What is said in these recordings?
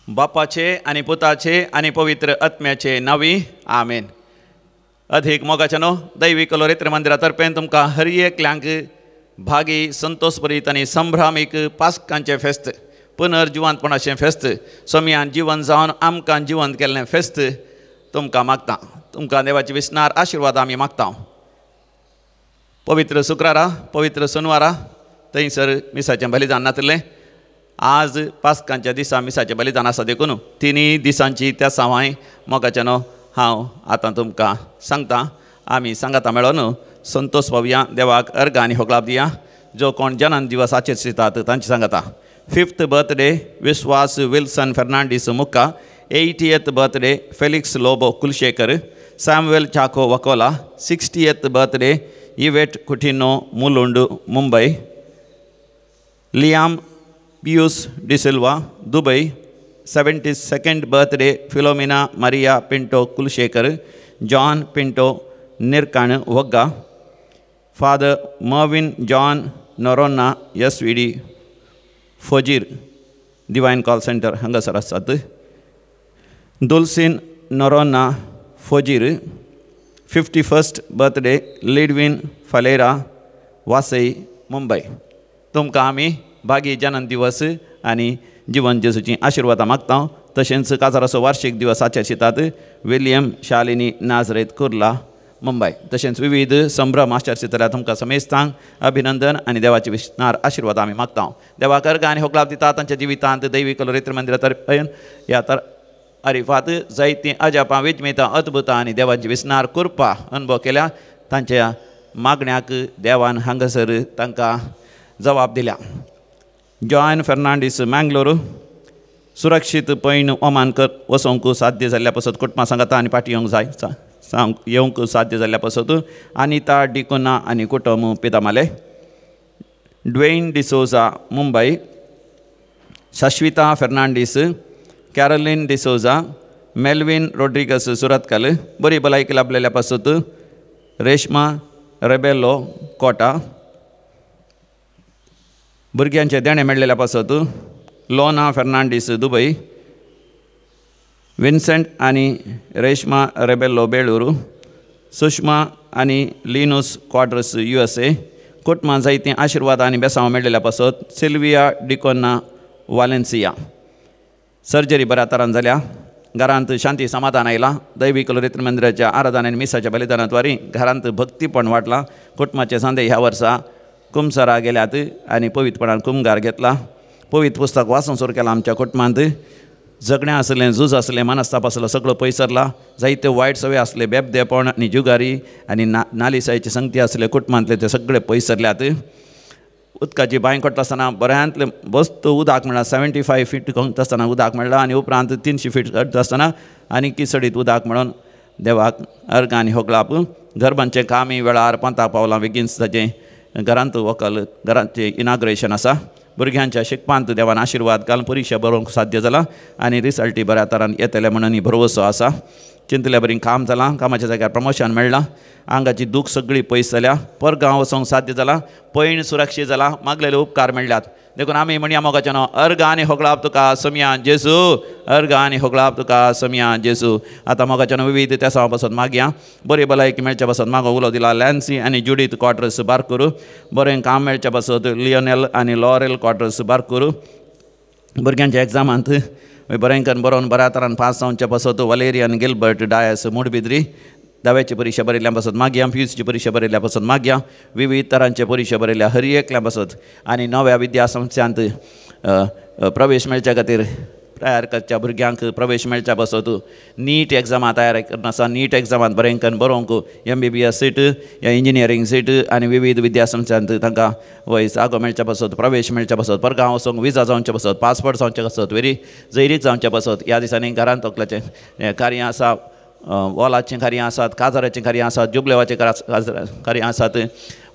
बापाचे आणि पुताचे आणि पवित्र आत्म्याचे नावी आमेन. अधिक मोगाच्यानो दैविक लोरेत्र मंदिरातर्फे तुमकां हर एकल्यांक भागी संतोषभरीत आणि संभ्रामीक पास्कांचे फेस्त पुनर्जिवंतपणाचें फेस्त सोम्यान जिवन जावन आमकां जिवंत केल्लें फेस्त तुमकां मागता. तुमकां देवाची विस्नार आशिर्वाद आमी मागता. पवित्र शुक्रारा पवित्र सोनवारा थंयसर मिसाचें बलिदान नातलें. आज पास्कांच्या दिसा मिसाचें बलिदान आसा देखून तिनी दिसांची त्या सावाय मोगाच्यानो हांव आतां तुमकां सांगता. आमी सांगाता मेळोन संतोष पावया, देवाक अर्घ आनी होगलाप दिया. जो कोण जन्म दिवसाचेर शितात तांची सांगाता. 5th बर्थडे विश्वास Wilson Fernandes Mukka. 80th birthday Felix Lobo Kulshekar. Samuel Chacko Vakola. 60th birthday Yvette Coutinho Mulund Mumbai. Liam Pius D'Silva Dubai. 72nd birthday Philomena Maria Pinto Kulshekar. John Pinto Nirkan Vagga. Father Mervin John Noronha SVD फोजीर डिवायन कॉल सेंटर हांगासर आसात. Dulcine Noronha फोजीर. 51st birthday Lydwin Falera Vasai Mumbai. तुमकां आमी भागी जन्म दिवस आनी जिवन जेजूची आशिर्वादां मागता. तशेंच काजाराचो वार्षिक दिवस आचेर शितात. विलियम शालिनी नाझरेत कुर्ला मुंबय. तशेंच विविध संभ्रम आचेर शितल्यार तुमकां समेस्तांक अभिनंदन आनी देवाची विस्नार आशिर्वाद आमी मागता. देवाक अर्घ आनी होगलाप दिता. तांच्या जिवितांत दैविक लोरेत्र मंदिरांतर्फे ह्या अरिफात जायतीं अजापां विजमेतां अद्भुतां आनी देवाची विस्नार कृपा अनुभव केल्या. तांच्या मागण्याक देवान हांगासर तांकां जबाब दिल्या. जॉन फेर्नांडीस मँगलोर. सुरक्षीत पैन ओमान वचोंक साध्य जाल्ल्या पासत कुटुंबां सांगाता आनी फाटीं येवंक जाय येवंक साध्य जाल्ल्या पासत अनिता डिकोना आनी कुटुंब पिदामाले. Dwayne D'Souza Mumbai. Shashwita Fernandes. Caroline D'Souza. Melvin Rodrigues Surathkal. बरी भलायकी लाभलेल्या पासत रेश्मा रेबेलो कोटा. भुरग्यांचे देणे मेळ्ळेल्या पासत लोना फेर्नांडीस दुबय. विन्सेंट आनी रेश्मा रेबेल्लो बेळूरू. सुषमा आनी लिनूस क्वाड्रस USA. कुटुंबां जायतीं आशिर्वाद आनी बेसांव मेळ्ळेल्या पासत सिल्विया डिकोना वालेन्सिया. सर्जरी बऱ्या तरान जाल्या. घरांत शांती समाधान आयलां. दैविक लोरेत्र मंदिराच्या आराधना आनी मिसाच्या बलिदानाद्वारे घरांत भक्तीपण वाडलां. कुटुंबाचे सांदे ह्या वर्सा कुमसारा गेल्यात आनी पवित्रपणान कुमगार घेतला. पवित्र पुस्तक वाचून सुरू केलां. आमच्या कुटुंबांत जगणें आसलें, झूज आसलें, मनस्ताप आसलो, सगळो पयसरला. जायते वायट सवय आसले, बेबदेपण आनी जुगारी आनी नालिसायचे संगती आसले कुटुंबांतले ते सगळे पयसरल्यात. उदकाची बांय कोट्टा आसतना बऱ्यांतले बस्त उदक मेळ्ळां. 75 फीट कोंकता आसतना उदक मेळ्ळां आनी उपरांत 300 फीट कोट्टा आसतना आनी किसडीत उदक मेळोन देवाक अर्घ आनी होगलाप. घरबांदचें कामी वेळार पंथाक पावलां. बेगीन ताचें घरांत व्हंकल घरांचें इनाग्रेशन आसा. भुरग्यांच्या शिकपांत देवान आशिर्वाद घालून परिक्षा बरोवंक साध्य जालां आनी रिजल्टी बऱ्या तरान येतले म्हणून भरवसो आसा. चिंतल्या बरी काम जालां. कामाच्या जाग्यार प्रमोशन मेळ्ळां. आंगाची दूख सगळी पयस जाल्या. परगांव वचोंक साध्य जालां. पैण सुरक्षीत जाला. मागलेले उपकार मेळ्ळ्यात देखून आमी म्हणया मोगाचें नांव अर्घ आनी होगलाप तुका सोम्या जेजू. अर्घ आनी होगलाप तुका सोम्या जेजू. आतां मोगाचें नांव विविध त्या पासून मागया. बरी भलायकी मेळच्या पासून मागो उलो दिला. लॅन्सी आनी जुडीत क्वार्टर्स बारकूर. बरें काम मेळच्या पासून लियोनेल आनी लॉरेल क्वार्टर्स बारकूर. भुरग्यांच्या एग्जामांत बरेंकन बरोवन बऱ्या तरान पास जावचे पासत वलेरियन गिल्बर्ट डायस मूडबिद्री. दाव्याची परीक्षा बरयल्ल्या पासत मागया. फ्यूजची परीक्षा बरयल्ल्या पासत मागया. विविध तरांचे परीक्षा बरयल्या हर एकल्या पासत आनी नव्या विद्या संस्थांत प्रवेश मेळच्या खातीर तयार करच्या भुरग्यांक प्रवेश मेळच्या पासत नीट एग्जामा तयार करनासा. नीट एग्जामांत बरेंकन बरोवंक MBBS सीट या इंजिनियरींग सीट आनी विविध विद्या संस्थांत तांकां वय जागो मेळच्या पासत प्रवेश मेळच्या पासत परगांव वचोंक विजा जावचे पासत पासपोर्ट जावचे पासत वेरी जैरीक जावचे पासत. ह्या दिसांनी घरांत तकल्याचें कार्य आसा. वॉलाचें कार्य आसात. काजाराचें कार्य आसात. जुबलेवाचें कार्य आसात.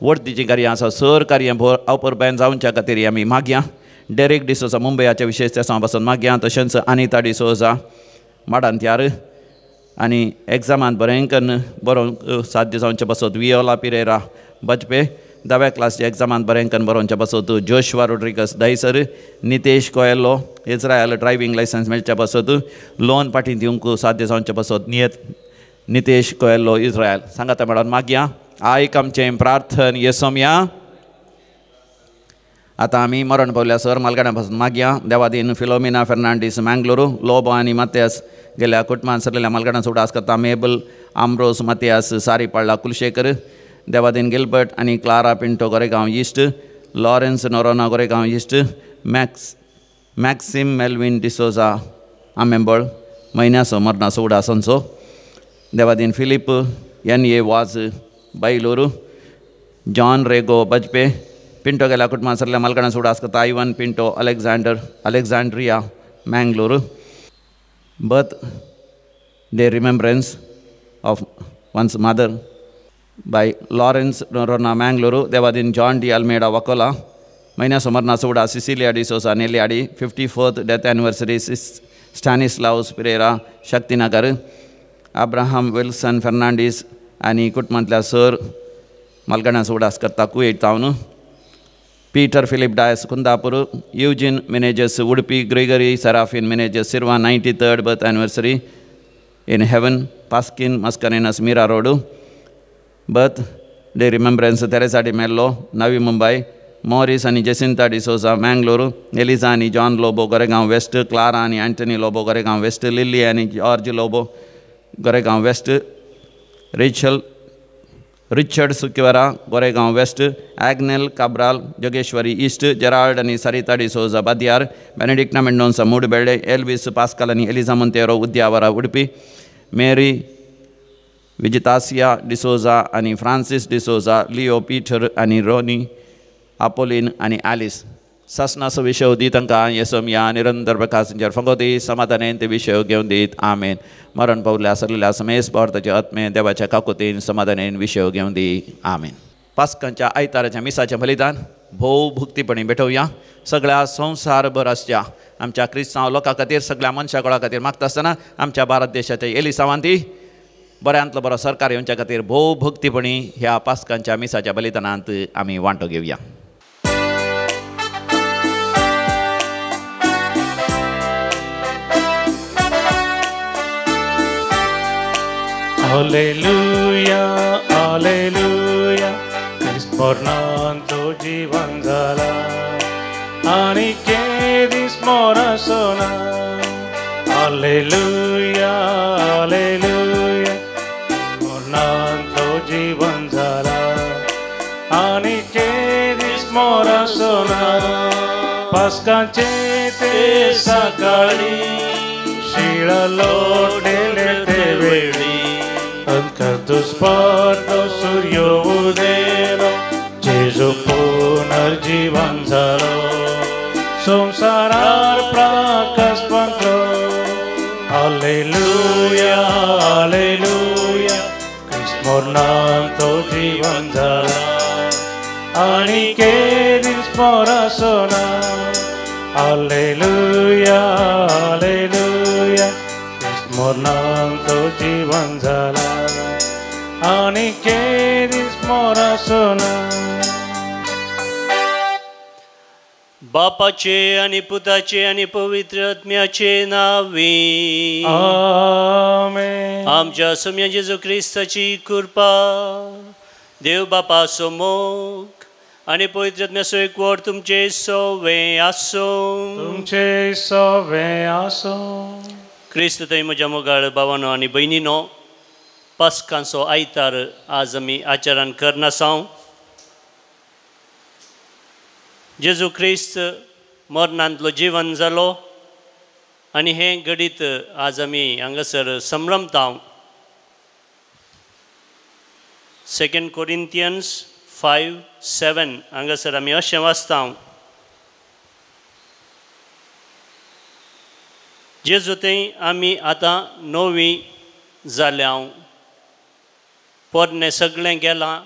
वर्तीचीं कार्य आसात. सर कार्य अपुरबायन जावच्या खातीर आमी मागया. डेरेक डिसोजा मुंबयाच्या विशेष त्या पासून मागया तशेंच अनिता डिसोजा माडांत्यार आनी एग्जामांत बरें करून बरोवंक साध्य जावचे पासत वियोला पिरेरा बजपे 10व्या क्लासच्या एग्जामांत बरें करून बरोवचे पासत Joshua Rodrigues Dahisar Nitesh Coelho Israel driving licence मेळच्या पासत लोन पाटी दिवंक साध्य जावचे पासत नितेश कोयेलो इस्रायल सांगाता मॅडम मागया आयक आमचें प्रार्थन येसोमया आतां आमी मरण पावल्या सर मालगाड्या पासून मागया देवादीन फिलोमिना फेर्नांडीस मँगलोरू लोबो आनी मात्यास गेल्या कुटुंबांत सरलेल्या मालगाड्यांचो उडास करता मेबल आम्ब्रोस मात्यास सारीपाळ्ळा कुलशेकर देवादीन गिल्बर्ट आनी क्लारा पिंटो गोरेगांव इश्ट लॉरेन्स नोरोना गोरेगांव इश्ट मॅक्सिम मेल्विन डिसोजा आमेंबळ म्हयन्याचो मरणाचो उडासांचो देवादीन फिलीप NA वाज बायलोरू जॉन रेगो बजपे पिंटो गेल्या कुटुंबांत सरल्या मालगाड्यांचो उडास करता Ivan Pinto Alexandria Mangalore birthday remembrance of one's mother by Lawrence Noronha Mangaluru देवादीन जॉन डी अल्मेडा वकोला म्हयन्याचो मरणाचो उडास Cecilia D'Souza Nelyadi 54th death anniversary Stanislaus Pereira Shaktinagar Abraham Wilson Fernandes आनी कुटुंबांतल्या सर मालगाड्यांचो उडास करता कुवेट टावन Peter Philip Dias Kundapur Eugene Menezes Udupi Gregory Seraphine Menezes Shirva 93rd birth anniversary in heaven Paskin Mascarenhas Mira Road birthday remembrance Theresa D मेल्लो Navi Mumbai Maurice आनी Jacinta D'Souza Mangalore Eliza आनी John Lobo Goregaon west Clara आनी Antony Lobo Goregaon west Lily आनी George Lobo Goregaon west Richard सुकिवारा Goregaon west Agnel Cabral Jogeshwari east Gerald आनी Sarita D'Souza Badiyar Benedicta Mendonca Moodbelle Elvis Pascal आनी Eliza Monteiro Udyavara Udupi Mary विजितासिया D'Souza आनी फ्रांसीस डिसोजा लिओ पीटर आनी रोनी आपोलिन आनी ॲलिस सासनाचो विशय दी तांकां येसोमया निरंतर प्रकाशांचेर फंगोती समाधानेन ते विशय घेवन दीत आमेन मरण पावल्या सरलेल्या समेस भारताचे आत्मे देवाच्या काकुतीन समाधानेन विशय घेवन दी आमेन पास्कांच्या आयताराच्या मिसाचें बलिदान भोव भुक्तीपणी भेटोवया सगळ्या संवसारभर आसच्या आमच्या क्रिस्तांव लोकां खातीर सगळ्या मनशा गोळा खातीर मागता आसतना आमच्या भारत देशाच्या एलिसावांती बऱ्यांतलो बरो सरकार येवच्या खातीर भोव भक्तीपणी ह्या पास्कांच्या मिसाच्या बलिदानांत आमी वांटो घेवया Hallelujah, hallelujah, Christ mornanto जीवन झाला आणि केदीस मोरा सोना Hallelujah, hallelujah, mornanto जीवन झाला आणि केदीस मोरा सोना पास्कांचे ते सकाळी शिळा लोटले ते वेळी दुस्पर्धो सूर्यो उदेलो जेजू पुनर्जीवन झालो संसारार प्रकाश पंथलो हालेलुया हालेलुया ख्रिस्त मरणांतो जीवन झाला आणि केदीस मोरा सोना हालेलुया हालेलुया ख्रिस्त मरणांतो जीवन झाला आणि केदीस मोरा सोना बापाचे आणि पुताचे आणि पवित्र आत्म्याचे नावे आमेन आमच्या सम्य जेजू ख्रिस्ताची कृपा देव बापा मोग आणि पवित्र आत्म्याचो एकवट तुमचे सवे आसो तुमचे सवे आसो क्रिस्त थंय म्हज्या मोगाळ भावानो आनी भयणीनो पास्कांचो आयतार आज आमी आचरण करनासांव जेजू ख्रिस्त मरणांतलो जीवन जालो आनी हें घडीत आज आमी हांगासर संभ्रमतांव 2 Corinthians 5:7 हांगासर आमी अशें वाचतांव जेजू थंय आमी आतां नवी जाल्याव पोरणें सगळें गेलां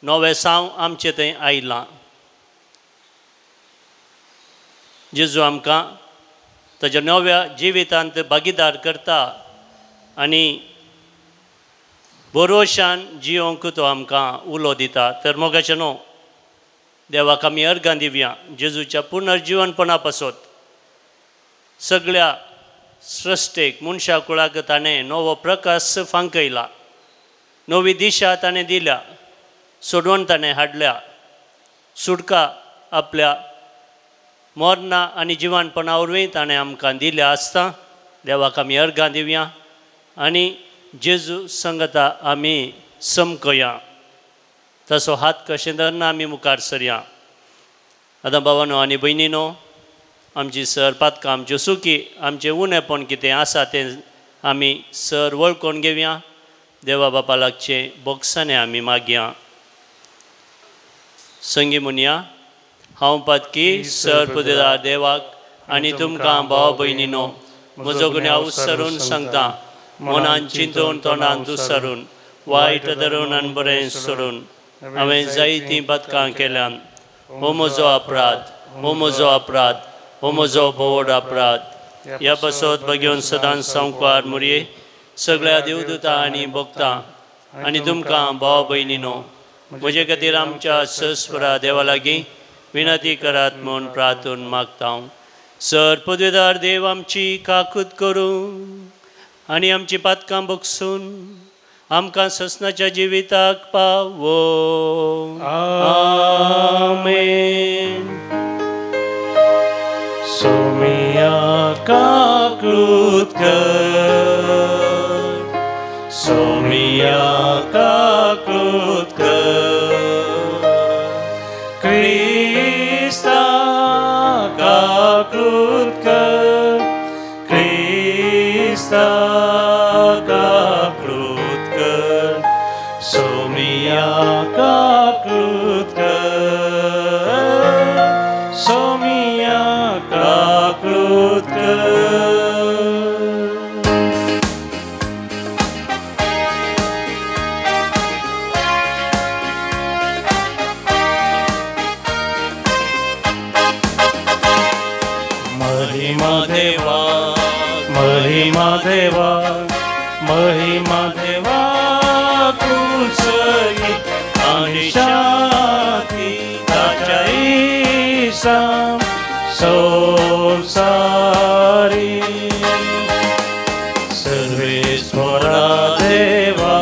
नवें साव आमचें थंय आयलां जेजू आमकां ताच्या नव्या जिवितांत भागीदार करता आनी भरोशान जियोंक तो आमकां उलो दिता. तर मोगाचें न्हू, देवाक आमी अर्गां दिवया. जेजूच्या पुनर्जिवनपणा पासत सगळ्या सृश्टेक मनशा कुळाक ताणें नवो प्रकाश फांकयला, नवी दिशा ताणें दिल्या, सोडवण ताणें हाडल्या, सुटका आपल्या मरणा आनी जिवनपणा वरवीं ताणें आमकां दिल्या आसता. देवाक आमी अर्गां दिवया आनी जेजू संगता आमी समकया. तसो हात कशें धरना आमी मुखार सरया. आतां भावांनो आनी भयणीनो, आमची सर पातकां आमच्यो सुखी, आमचें उणेपण कितें आसा तें आमी सर वळखून घेवया. देवा बापा लागचें बोगसाने आमी मागया. संगी म्हणया, हांव पातकी सर पुदेदार देवाक आनी तुमकां भाव भयणीनो म्हजो गुन्यांव उसरून सांगता. मनान चिंतून तोंडान दुसरून वायट धरून आनी बरें सोडून हांवें जायतीं पातकां केल्यान. हो म्हजो अपराध, हो म्हजो अपराध, हो म्हजो व्हड अपराध. ह्या पासत बगेवन सदांच संवकार मुरये सगळ्या देवदूतां आनी भक्तां आनी तुमकां भाव भयणीनो म्हजे खातीर आमच्या सस्वरा देवा लागीं विनंती करात म्हूण प्रार्थून मागता. सर पदवेदार देव आमची काकूत करूं आनी आमची पातकां बगसून आमकां ससनाच्या जिविताक पावो. आमेन. सोमिया काकृत कर, सोमिया काकृत कर, क्रिस्ता काकृत कर, क्रिस्ता काकृत कर, सोमिया काकृत कर, सोमिया काकृत कर. महिमा देवा, महिमा देवा, महिमा देवा कुसरी आणि शांती ताच्या ईसा संसारी. सर्वेश्वरा देवा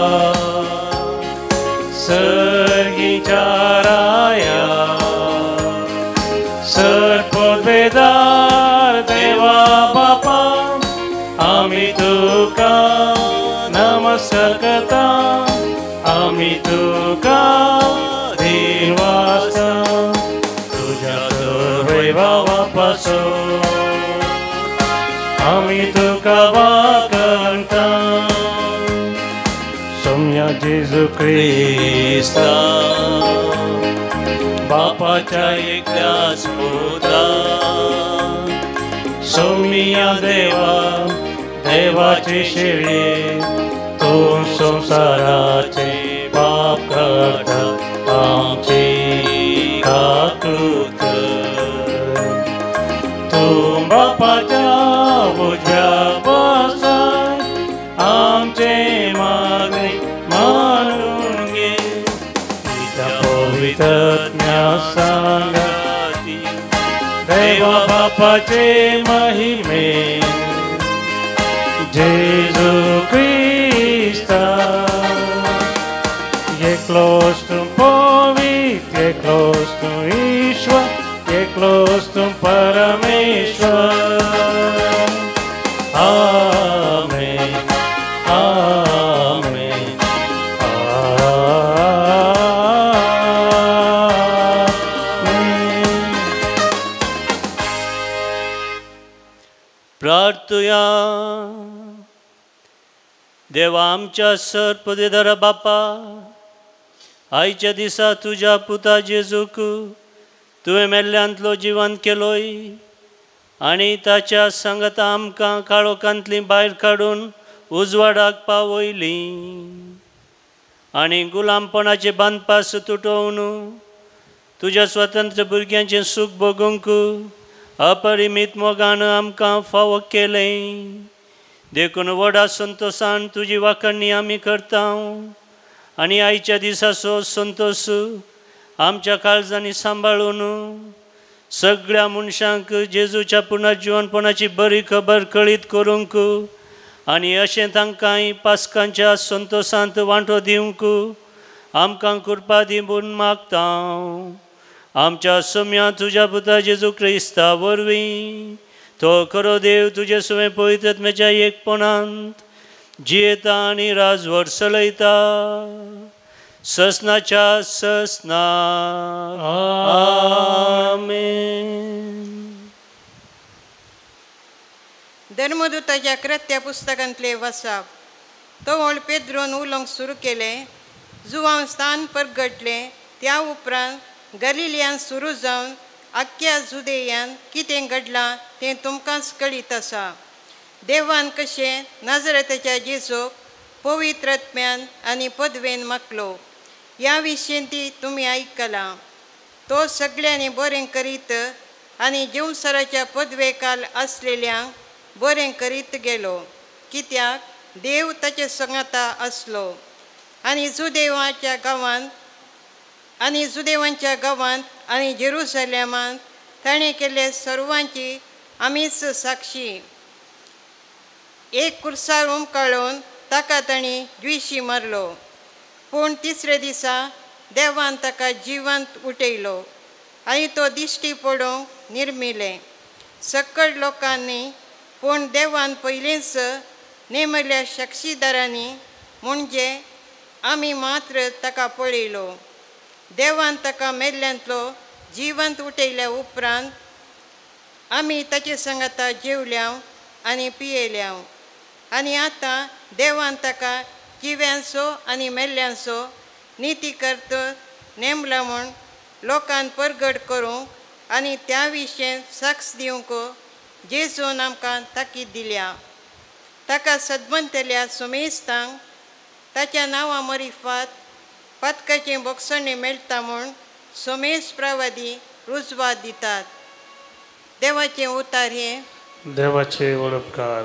सर्गीच्या राया, सर्पवेदार देवा बापा आम्ही तुका नमस्कार करता, आम्ही तुका देवाचा तुझ्या वैभवापासून आम्ही तुका वाकणता. सौम्या जेजू ख्रिस्ता बापाच्या एकल्याच पुता, सौम्या देवा देवाचे शेळे तू संसाराचे पाप करता आमची काकृत कर. तू बापाच्या उजव्या बसाय आमचे मागणे मानून घे. त्या पवित्रज्ञा सांगती देवा बापाचे महिमे. जेजू Krista, eklos tum povit, eklos tum Ishva, eklos tum Parameshwar. Amen, Amen, Amen. प्रार्थुया. देवा आमच्या सर्पदेदारा बापा, आयच्या दिसा तुझ्या पुता जेजूक तुवें मेल्ल्यांतलो जिवंत केलोय आनी ताच्या सांगता आमकां काळोखांतली भायर काडून उजवाडाक पावयली आनी गुलामपणाचे बांदपास तुटोवन तुज्या स्वतंत्र भुरग्यांचें सूख भोगूंक अपरिमीत मोगान आमकां फावो केलें. देखून व्हडा संतोशान तुजी वाखणणी आमी करता आनी आयच्या दिसाचो संतोश आमच्या काळजांनी सांबाळून सगळ्या मनशांक जेजूच्या पुनर्जीवनपणाची बरी खबर कळीत करूंक आनी अशें तांकांय पास्कांच्या संतोशांत वांटो दिवंक आमकां कृपा दिवून मागता. आमच्या सम्या तुज्या पुता जेजू क्रिस्ता वरवीं तो खरो देव तुजे सुवें पवित्रत्म्याच्या एकपणांत जियेता आनी राजवट चलयता ससनाच्या ससना. आमेन. धर्मदूताच्या कृत्या पुस्तकांतले वाचप. तो व्हड पेद्रोन उलोवंक सुरू केलें. जुवांव स्थान परगटलें. त्या उपरांत गलिलियान सुरू जावन आख्ख्या जुदेयान कितें घडलां तें तुमकांच कळीत आसा. देवान कशें नाजरेताच्या जेजूक पवित्रत्म्यान आनी पदवेन मागलो ह्या विशीं तुमी आयकलां. तो सगळ्यांनी बरें करीत आनी जीवसराच्या पदवेकाल आसलेल्यांक बरें करीत गेलो, कित्याक देव ताचे संगता आसलो. आनी जुदेवांच्या गांवांत आनी जेरुसलेमांत ताणें केल्ले सर्वांची आमीच साक्षी. एक कुर्सार उमकाळून ताका तांणी द्विशी मारलो, पूण तिसरे दिसा देवान ताका जिवंत उठयलो आनी तो दिश्टी पडूंक निर्मिलें. सकळ लोकांनी पूण देवान पयलींच नेमल्या साक्षीदारांनी म्हणजे आमी मात्र ताका पळयलो. देवान ताका मेल्ल्यांतलो जिवंत उठयल्या उपरांत आमी ताचे सांगाता जेवल्या आनी पियेल्या. आनी आतां देवान ताका जिव्यांचो आनी मेल्ल्यांचो निती करत नेमला म्हूण लोकांक परगट करूंक आनी त्या विशयी साक्ष दिवंक जेजून आमकां ताकीद दिल्या. ताका सदमंतल्या सुमेस्तांक ताच्या नांवा मरिफात पदकाचें बक्षणें मेळटा म्हूण सोमेश प्रवादी रुजवात दितात. देवाचें उतार हे देवाचे वडपकार.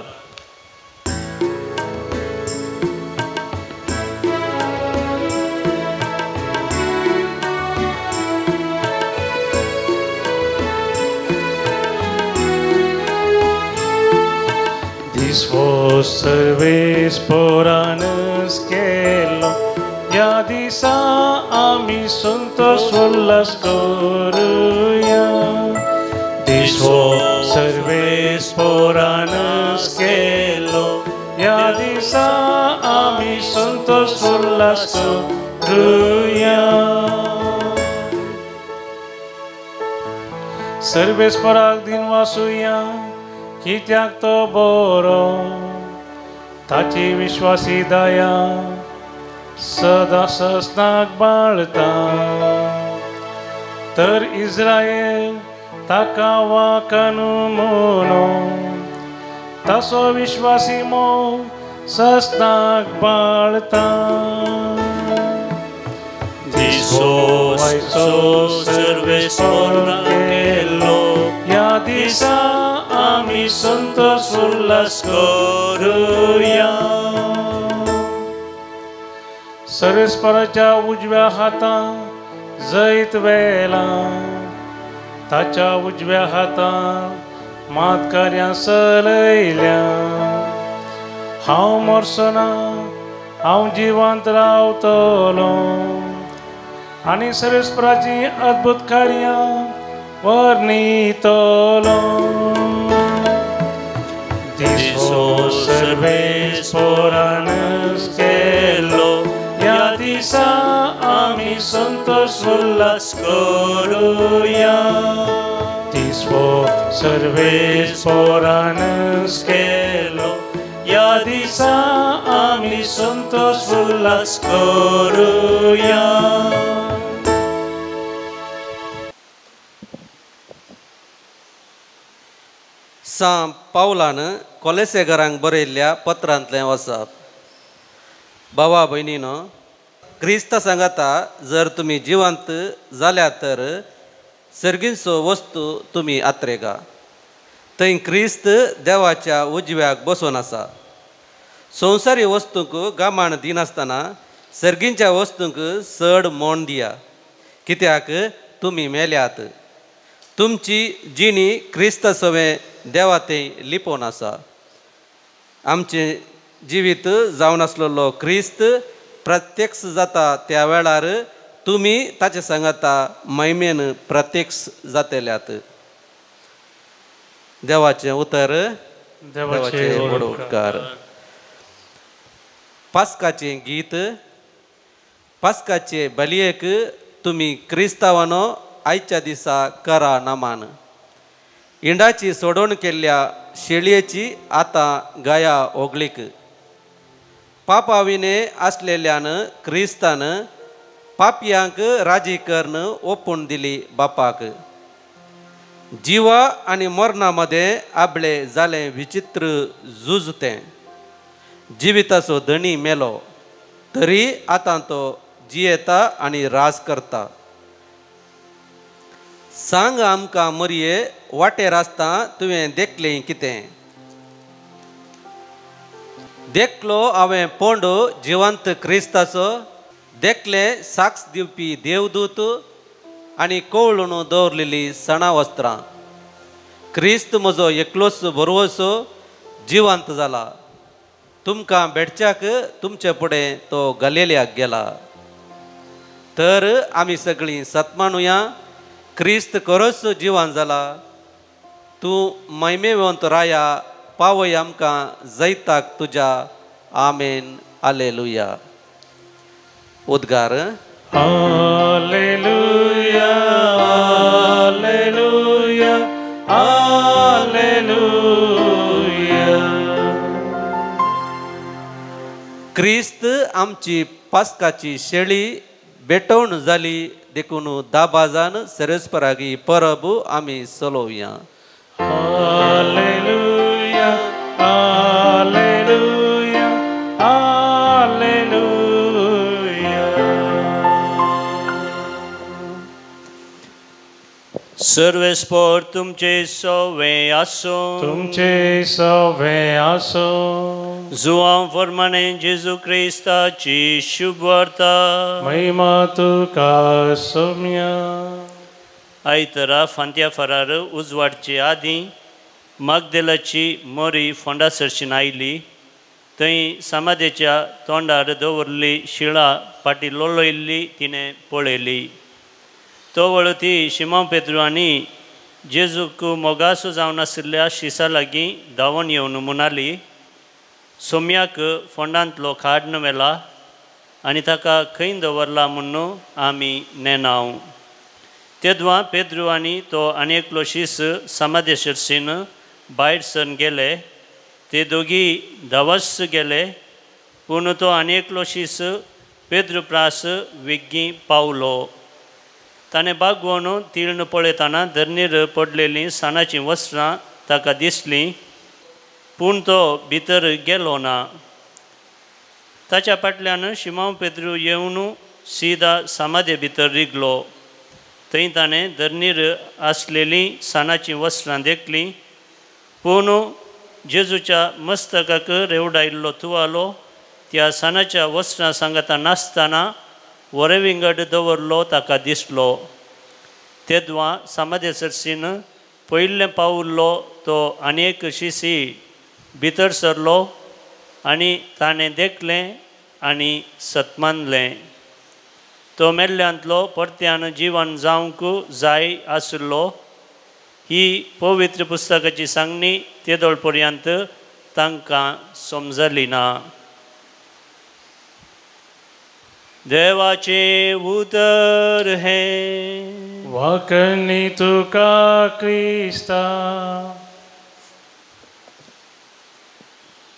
This was सर्वेस पोरानस केलो या दिसा आमी संतोष उल्हास करूया. This was सर्वेस पोरानस केलो या दिसा आमी संतोष उल्हास करूया. सर्वेस्पराक दिन वासुया कित्याक तो बरो ताची विश्वासी दया सदा ससनाक बाळता. तर इस्रायल ताका वाकानु म्हणो तासो विश्वासी मोग ससनाक बाळता. दिसो सर्वेस्पराक केलो या दिसा आमी संतोष उल्हास करूया. सर्वेस्पराच्या उजव्या हातांत जैत वेला ताच्या उजव्या हातांत मातकार्यां चलयल्या. हांव मरचो ना, हांव जिवंत रावतलो आनी सर्वेस्पराची अद्भुत कार्यां वर्णितलो. दिसो सर्वेस्परानस केलो या दिसा आमी संतोष उल्हास करूया. दिसो सर्वेस्परानस केलो या दिसा आमी संतोष उल्हास करूया. सांत पावलान कोलेसेगरांक बरयल्ल्या पत्रांतलें वचप. भावा भयणीनो, क्रिस्त सांगता जर तुमी जिवंत जाल्यार तर सर्गींचो वस्तू तुमी आत्रेगा. थंय क्रिस्त देवाच्या उजव्याक बसून आसा. संवसारी वस्तूंक गामाण दिनासतना सर्गींच्या वस्तूंक चड मोण दिया, कित्याक तुमी मेल्यात. तुमची जिणी क्रिस्त सवें देवा थंय लिपोवन आसा. आमचें जिवीत जावन आसलेलो क्रिस्त प्रत्यक्ष जाता त्या वेळार तुमी ताचे सांगाता मैमेन प्रत्यक्ष जातल्यात. देवाचें उतर. देवाचे व्हड उपकार. पास्काचें गीत. पास्काचे बलयेक तुमी क्रिस्तावानो आयच्या दिसा करा नमान. इंडाची सोडवण केल्ल्या शेळयेची आतां गाया ओगलीक. पापाविने आसलेल्यान क्रिस्तान पापयांक राजी करून ओपून दिली बापाक. जिवा आनी मरणा मदें आपले जालें विचित्र झुजतें. जिविताचो धणी मेलो तरी आतां तो जियेता आनी राज करता. सांग आमकां मरये वाटेर आसता तुवें देखलें कितें. देखलो हांवें पोंडो जिवंत क्रिस्ताचो. देखलें साक्ष दिवपी देवदूत आनी कवळून दवरलेली सणा वस्त्रां. क्रिस्त म्हजो एकलोच बरोवसो जिवंत जाला. तुमकां भेटच्याक तुमचे फुडें तो गलिल्याक गेला. तर आमी सगळीं सतमानुया. क्रिस्त खरोच जिवंत जाला. तूं मैमेवंत राया. पावय आमकां जैताक तुज्या. आमेन. हालेलुया. उद्गार. Hallelujah hallelujah hallelujah. क्रिस्त आमची पास्काची शेळी भेटवण जाली देखून दाबाजान सेरेस्परागी परब आमी चलोवया. Hallelujah hallelujah hallelujah. सर्वेस्पर तुमचे सवे आसो. तुमचे सवे आसो. जुआं फर्माने जेजू क्रिस्ताची शुभ वार्ता. महिमा तुका सोम्या. आयतरा फांत्या फरार उजवाडचे आदीं मागदेलाची मोरी फोंडा सरशीन आयली. थंय समाधेच्या तोंडार दवरली शिळा पाटी लोळयल्ली तिणें पळयली. तो वळ ती शिमोन पेद्रू आनी जेजूक मोगासो जावन आशिल्ल्या शिसा लागीं धांवून येवन म्हणाली, सोम्याक फोंडांतलो खाडन मेला आनी ताका खंय दवरला म्हणून आमी नेनाव. तेदवा पेद्रू आनी तो आनी एकलो शीस समाधे शिरसीन भायर सरून गेले. ते दोगी धावस गेले. पूण तो आनी एकलो शीस पेद्रू प्रास विग्गी पावलो. ताणें बागवून तिळण पळयतना धरणीर पडलेलीं सानाचीं वस्त्रां ताका दिसलीं, पूण तो भितर गेलो ना. ताच्या फाटल्यान शिमोन पेद्रू येवन सीदा समाधे भितर रिगलो. थंय ताणें धरणीर आसलेलीं सानाचीं वस्त्रां देखलीं, पूण जेजूच्या मस्तकाक रेवडायिल्लो तुवालो त्या सानाच्या वस्त्रां सांगता नासतना वरेविंगड दवरलो ताका दिसलो. तेदवा समाधे सरसीन पयलें पावुल्लो तो आनी एक शिसी भितर सरलो आनी ताणें देखलें आनी सतमानलें. तो मेल्ल्यांतलो परत्यान जिवन जावंक जाय आशिल्लो. ही पवित्र पुस्तकाची सांगणी तेदोळ पर्यंत तांकां समजली ना. देवाचे उतर हे. वाकणी तुका क्रिस्ता.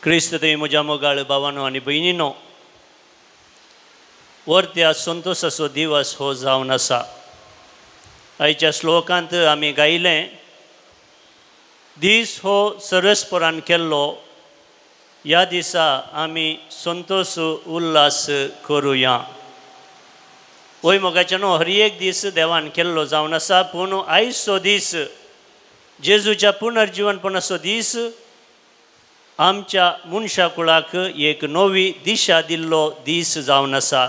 क्रिस्त थंय म्हज्या मोगाळ भावानो आनी भयणीनो, वर्त्या संतोशाचो दिवस हो जावन आसा. आयच्या श्लोकांत आमी गायलें, दीस हो सर्वेस्परान केल्लो. ह्या दिसा आमी संतोश उल्हास करुया. वय मोगाच्यानो हर एक दीस देवान केल्लो जावन आसा, पूण आयचो दीस जेजूच्या पुनर्जीवनपणाचो दीस आमच्या मनशा कुळाक एक नवी दिशा दिल्लो दीस जावन आसा.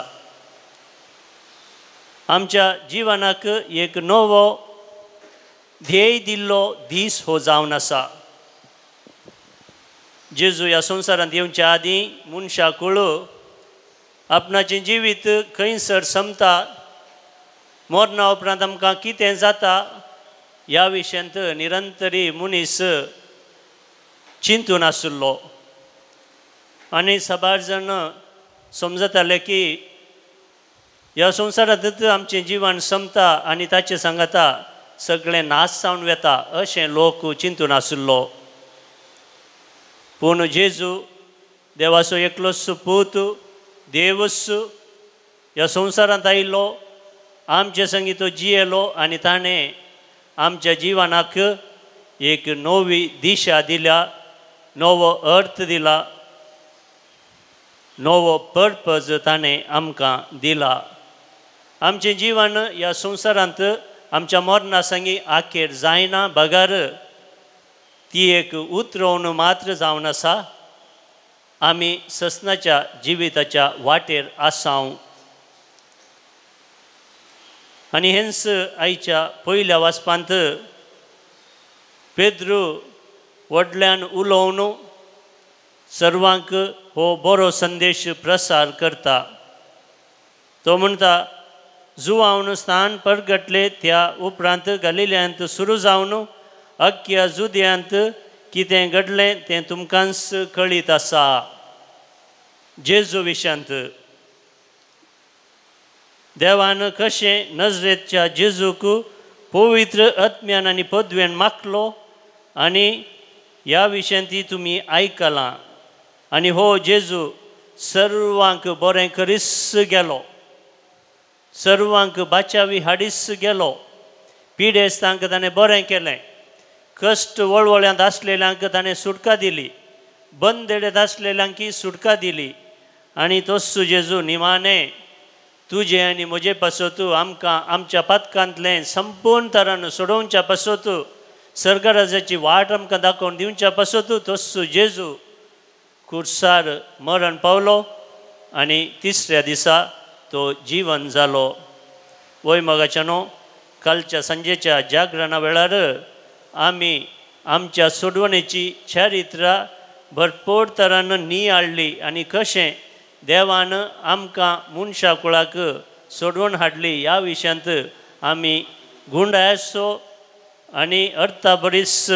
आमच्या जिवनाक एक नवो ध्येय दिल्लो दीस हो जावन आसा. जेजू ह्या संवसारांत येवच्या आदीं मनशा कुळ आपणाचें जिवीत खंयसर संपता, मरणा उपरांत आमकां कितें जाता ह्या विशयांत निरंतरी मनीस चिंतून आशिल्लो. आनी साबार जाण समजताले की ह्या संवसारांतच आमचें जिवन संपता आनी ताचे सांगाता सगळें नाश जावन वेता अशें लोक चिंतून आशिल्लो. पूण जेजू देवाचो एकलोच पूत देवच ह्या संवसारांत आयिल्लो, आमचे संगी तो जियेलो आनी ताणें आमच्या जिवनाक एक नवी दिशा दिल्या, नवो अर्थ दिला, नवो पर्पज ताणें आमकां दिला. आमचें जिवन ह्या संवसारांत आमच्या मरणा संगी आखेर जायना बगार ती एक उतरवण मात्र जावन आसा. आमी ससनाच्या जिविताच्या वाटेर आसांव. आनी हेंच आयच्या पयल्या वाचपांत पेद्रू व्हडल्यान उलोवन सर्वांक हो बरो संदेश प्रसार करता. तो म्हणटा, जुवावन स्थान परगटले त्या उपरांत गलिल्यांत सुरू जावन अख्ख्या जुदयांत कितें घडलें तें तुमकांच कळीत आसा. जेजू विशयांत देवान कशें नजरेच्या जेजूक पवित्र आत्म्यान आनी पदवेन मागलो आनी ह्या विशयांत तुमी आयकलां. आनी हो जेजू सर्वांक बरें करीस गेलो, सर्वांक बाचावी हाडीस गेलो. पिडेस्तांक ताणें बरें केलें, कश्ट वळवळ्यांत आसलेल्यांक ताणें सुटका दिली, बंदेडेत आसलेल्यांकी सुटका दिली. आनी तोच जेजू निमाणें तुजें आनी म्हजे पासत आमकां आमच्या पातकांतलें संपूर्ण तरान सोडोवच्या पासत सर्गराजाची वाट आमकां दाखोवन दिवच्या पासत तोच जेजू खुर्सार मरण पावलो आनी तिसऱ्या दिसा तो जीवन जालो. वय मोगाच्यानो, कालच्या सांजेच्या जागरणा वेळार आमी आमच्या सोडवणेची चारित्रां भरपूर तरान नियाळ्ळी आनी कशें देवान आमकां मनशा कुळाक सोडवण हाडली ह्या विशयांत आमी गुंडायसो आनी अर्था बरीच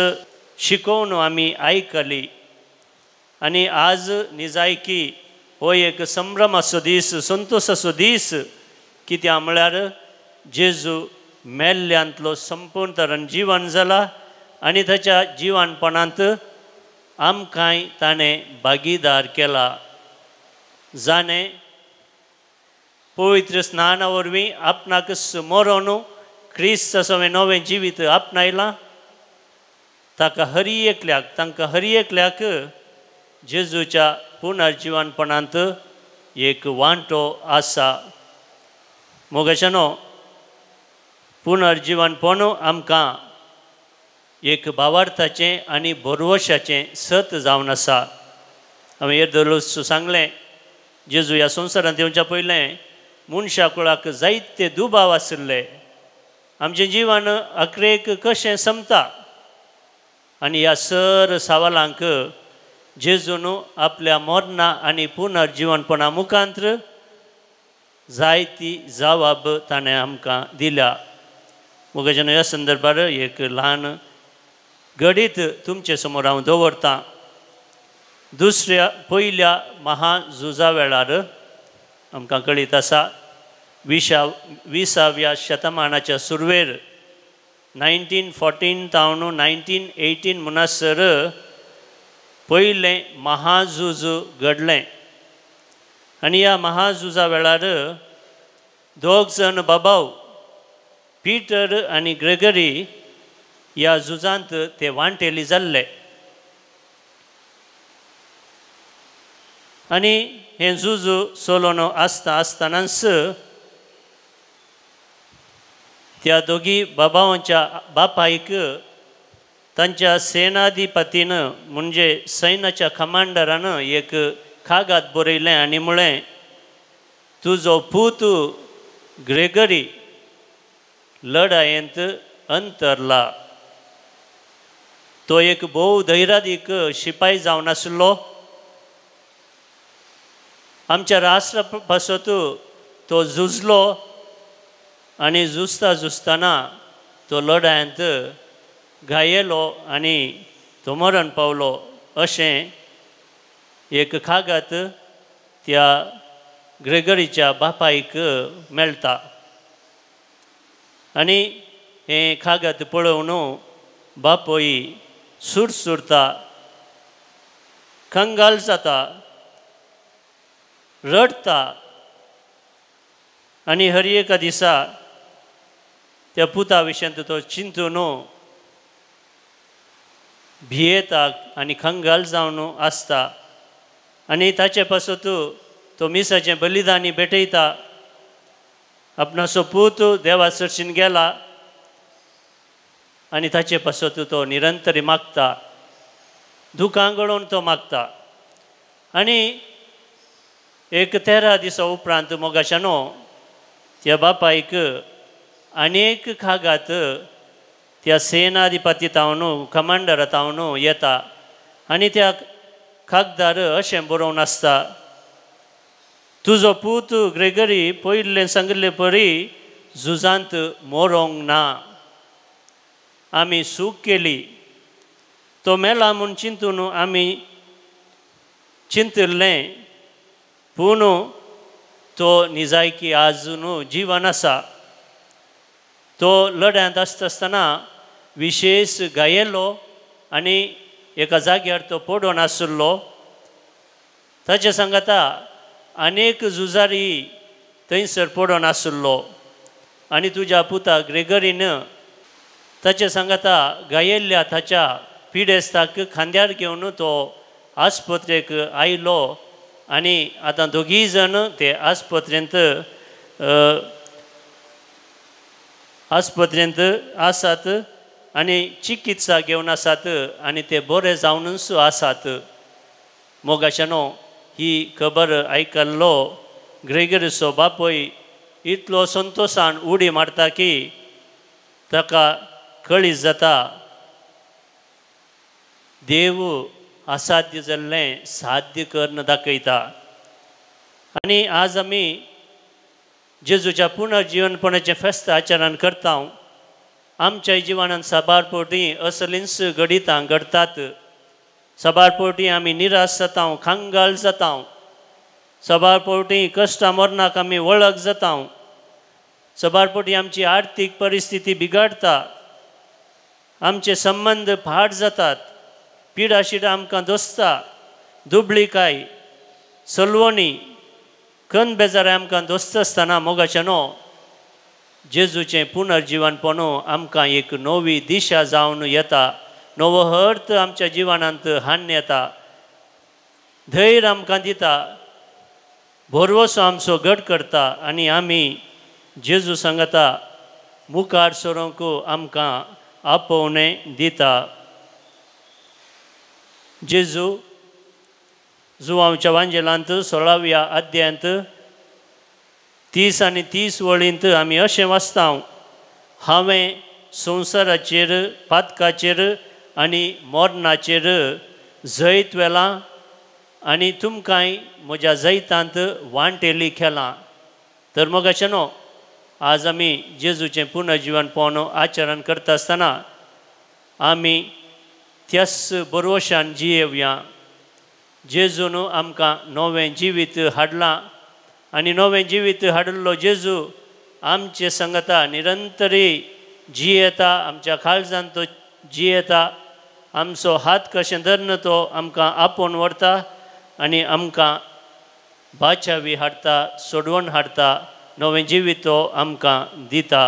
शिकोवन आमी आयकली. आनी आज निजायकी हो एक संभ्रमाचो दीस, संतोशाचो दीस. कित्याक म्हळ्यार जेजू मेल्ल्यांतलो संपूर्ण तरान जीवन जाला आनी ताच्या जिवनपणांत आमकांय ताणें भागीदार केला. जाणें पवित्र स्नाना वरवीं आपणाक मरोन क्रिस्ताचो नवें जिवीत आपणायलां. ताका तांकां हर एकल्याक जेजूच्या पुनर्जीवनपणांत एक वांटो आसा. मोगाच्यानो, पुनर्जीवनपण आमकां एक भावार्थाचें आनी भरवशाचें सत जावन आसा. हांवें येदोलूच सांगलें, जेजू ह्या संवसारांत येवच्या पयलें मनशा कुळाक जायते दुबाव आशिल्ले. आमचें जिवन अकरेक कशें संपता आनी ह्या सर सवालांक जेजून आपल्या मरणा आनी पुनर्जीवनपणा मुखांत्र जायती जबाब ताणें आमकां दिल्या. मोगाच्यान ह्या संदर्भार एक ल्हान घडीत तुमचे समोर हांव दवरतां. पयल्या महाझुजा वेळार आमकां कळीत आसा 20व्या शतमानाच्या सुरवेर 1914 तावन 1918 म्हणसर पयलें महाझूज घडलें. आनी ह्या महाझुजा वेळार दोग जण बाबाव पीटर आनी ग्रेगरी ह्या झुजांत ते वांटेली जाल्ले. आनी हें झूज चलोवन आसतनाच त्या दोगी बाबावांच्या बापायक तांच्या सेनाधिपतीनं म्हणजे सैन्याच्या कमांडरानं एक कागाद बरयलें आनी म्हळें तुजो पूत ग्रेगरी लढायेंत अंतरला. तो एक भोव धैर्यादीक शिपाई जावन आसलो. आमच्या राष्ट्रा पासत तो झुजलो आनी झुजता झुजतना तो लढायेंत घायेलो आनी तो मरण पावलो अशें एक कागाद त्या ग्रेगरीच्या बापायक मेळटा. आनी हें कागाद पळोवन बापोय सुरता, कंगाल जाता, रडता आनी हर एका दिसा त्या पुता विशयी तो चिंतून भियेता आनी कंगाल जावन आसता. आनी ताचे पासत तो मिसाचें बलिदानी भेटयता. आपणाचो पूत देवा सरशीन गेला आनी ताचे पासत तो निरंतरी मागता, दुखां गळोवन तो मागता. आनी एक 13 दिसा उपरांत मोगाशानो त्या बापायक आनीक कागाद त्या सेनाधिपती तावन कमांडरा तावन येता. आनी त्या कागदार अशें बरोवन आसता, तुजो पूत ग्रेगरी पयले सांगले परी झुजांत मरोंक ना. आमी सूख केली, तो मेला म्हूण चिंतून आमी चिंतलें, पूण तो निजायकी आजून जिवन आसा. तो लढ्यांत आसतना विशेश घायेलो आनी एका जाग्यार तो पडून आसलो. ताचे सांगता अनेक झुजारी थंयसर पडून आसलो. आनी तुज्या पुता ग्रेगरीन ताचे सांगता घायेल्ल्या ताच्या पिडेस्ताक खांद्यार घेवन तो आस्पत्रेक आयलो. आनी आतां दोगी जण ते आस्पत्रेंत आसात आनी चिकित्सा घेवन आसात आनी ते बरे जावनूच आसात. मोगाशानो ही खबर आयकल्लो ग्रेगरीचो बापोय इतलो संतोशान उडी मारता की ताका कळीस जाता, देव असाध्य जाल्लें साध्य करून दाखयता. आनी आज आमी जेजूच्या पुनर्जीवनपणाचें फेस्त आचरण करता. आमच्या जिवनांत सबारपोटी असलींच घडितां घडटात. सबारपोटी आमी निराश जाता, कंगाल जाता. सबारपोटी कश्टां मरणाक आमी वळख जाता. सबारपोटी आमची आर्थीक परिस्थिती बिगडटा, आमचे संबंध फाट जातात, पिडाशिडा आमकां दोसता, दुबळीकाय, सलवणी, कन बेजारे आमकां दोस्त आसतना मोगाशानो जेजूचें पुनर्जीवनपण आमकां एक नवी दिशा जावन येता, नवो अर्थ आमच्या जिवनांत हाडून येता, धैर्य आमकां दिता, भरवोसो आमचो घट करता आनी आमी जेजू सांगता मुखार सरूंक आमकां आपोवणें दिता. जेजू जुवांच्या वांजेलांत 16व्या अध्यायांत 30 आनी 30 वळींत आमी अशें वाचता, हांवें संवसाराचेर, पातकाचेर आनी मरणाचेर जैत वेलां आनी तुमकांय म्हज्या जैतांत वांटेली केलां. तर मोगाशानो आज आमी जेजूचें पुनर्जीवनपण आचरण करता आसतना आमी त्याच बरोशान जियेवया. जेजून आमकां नवें जिवीत हाडलां आनी नवें जिवीत हाडिल्लो जेजू आमचे संगता निरंतरी जियेता, आमच्या काळजांत तो जियेता, आमचो हात कशें धरून तो आमकां आपोवन व्हरता आनी आमकां बाचावी हाडटा, सोडवण हाडटा, नवें जिवीत तो आमकां दिता.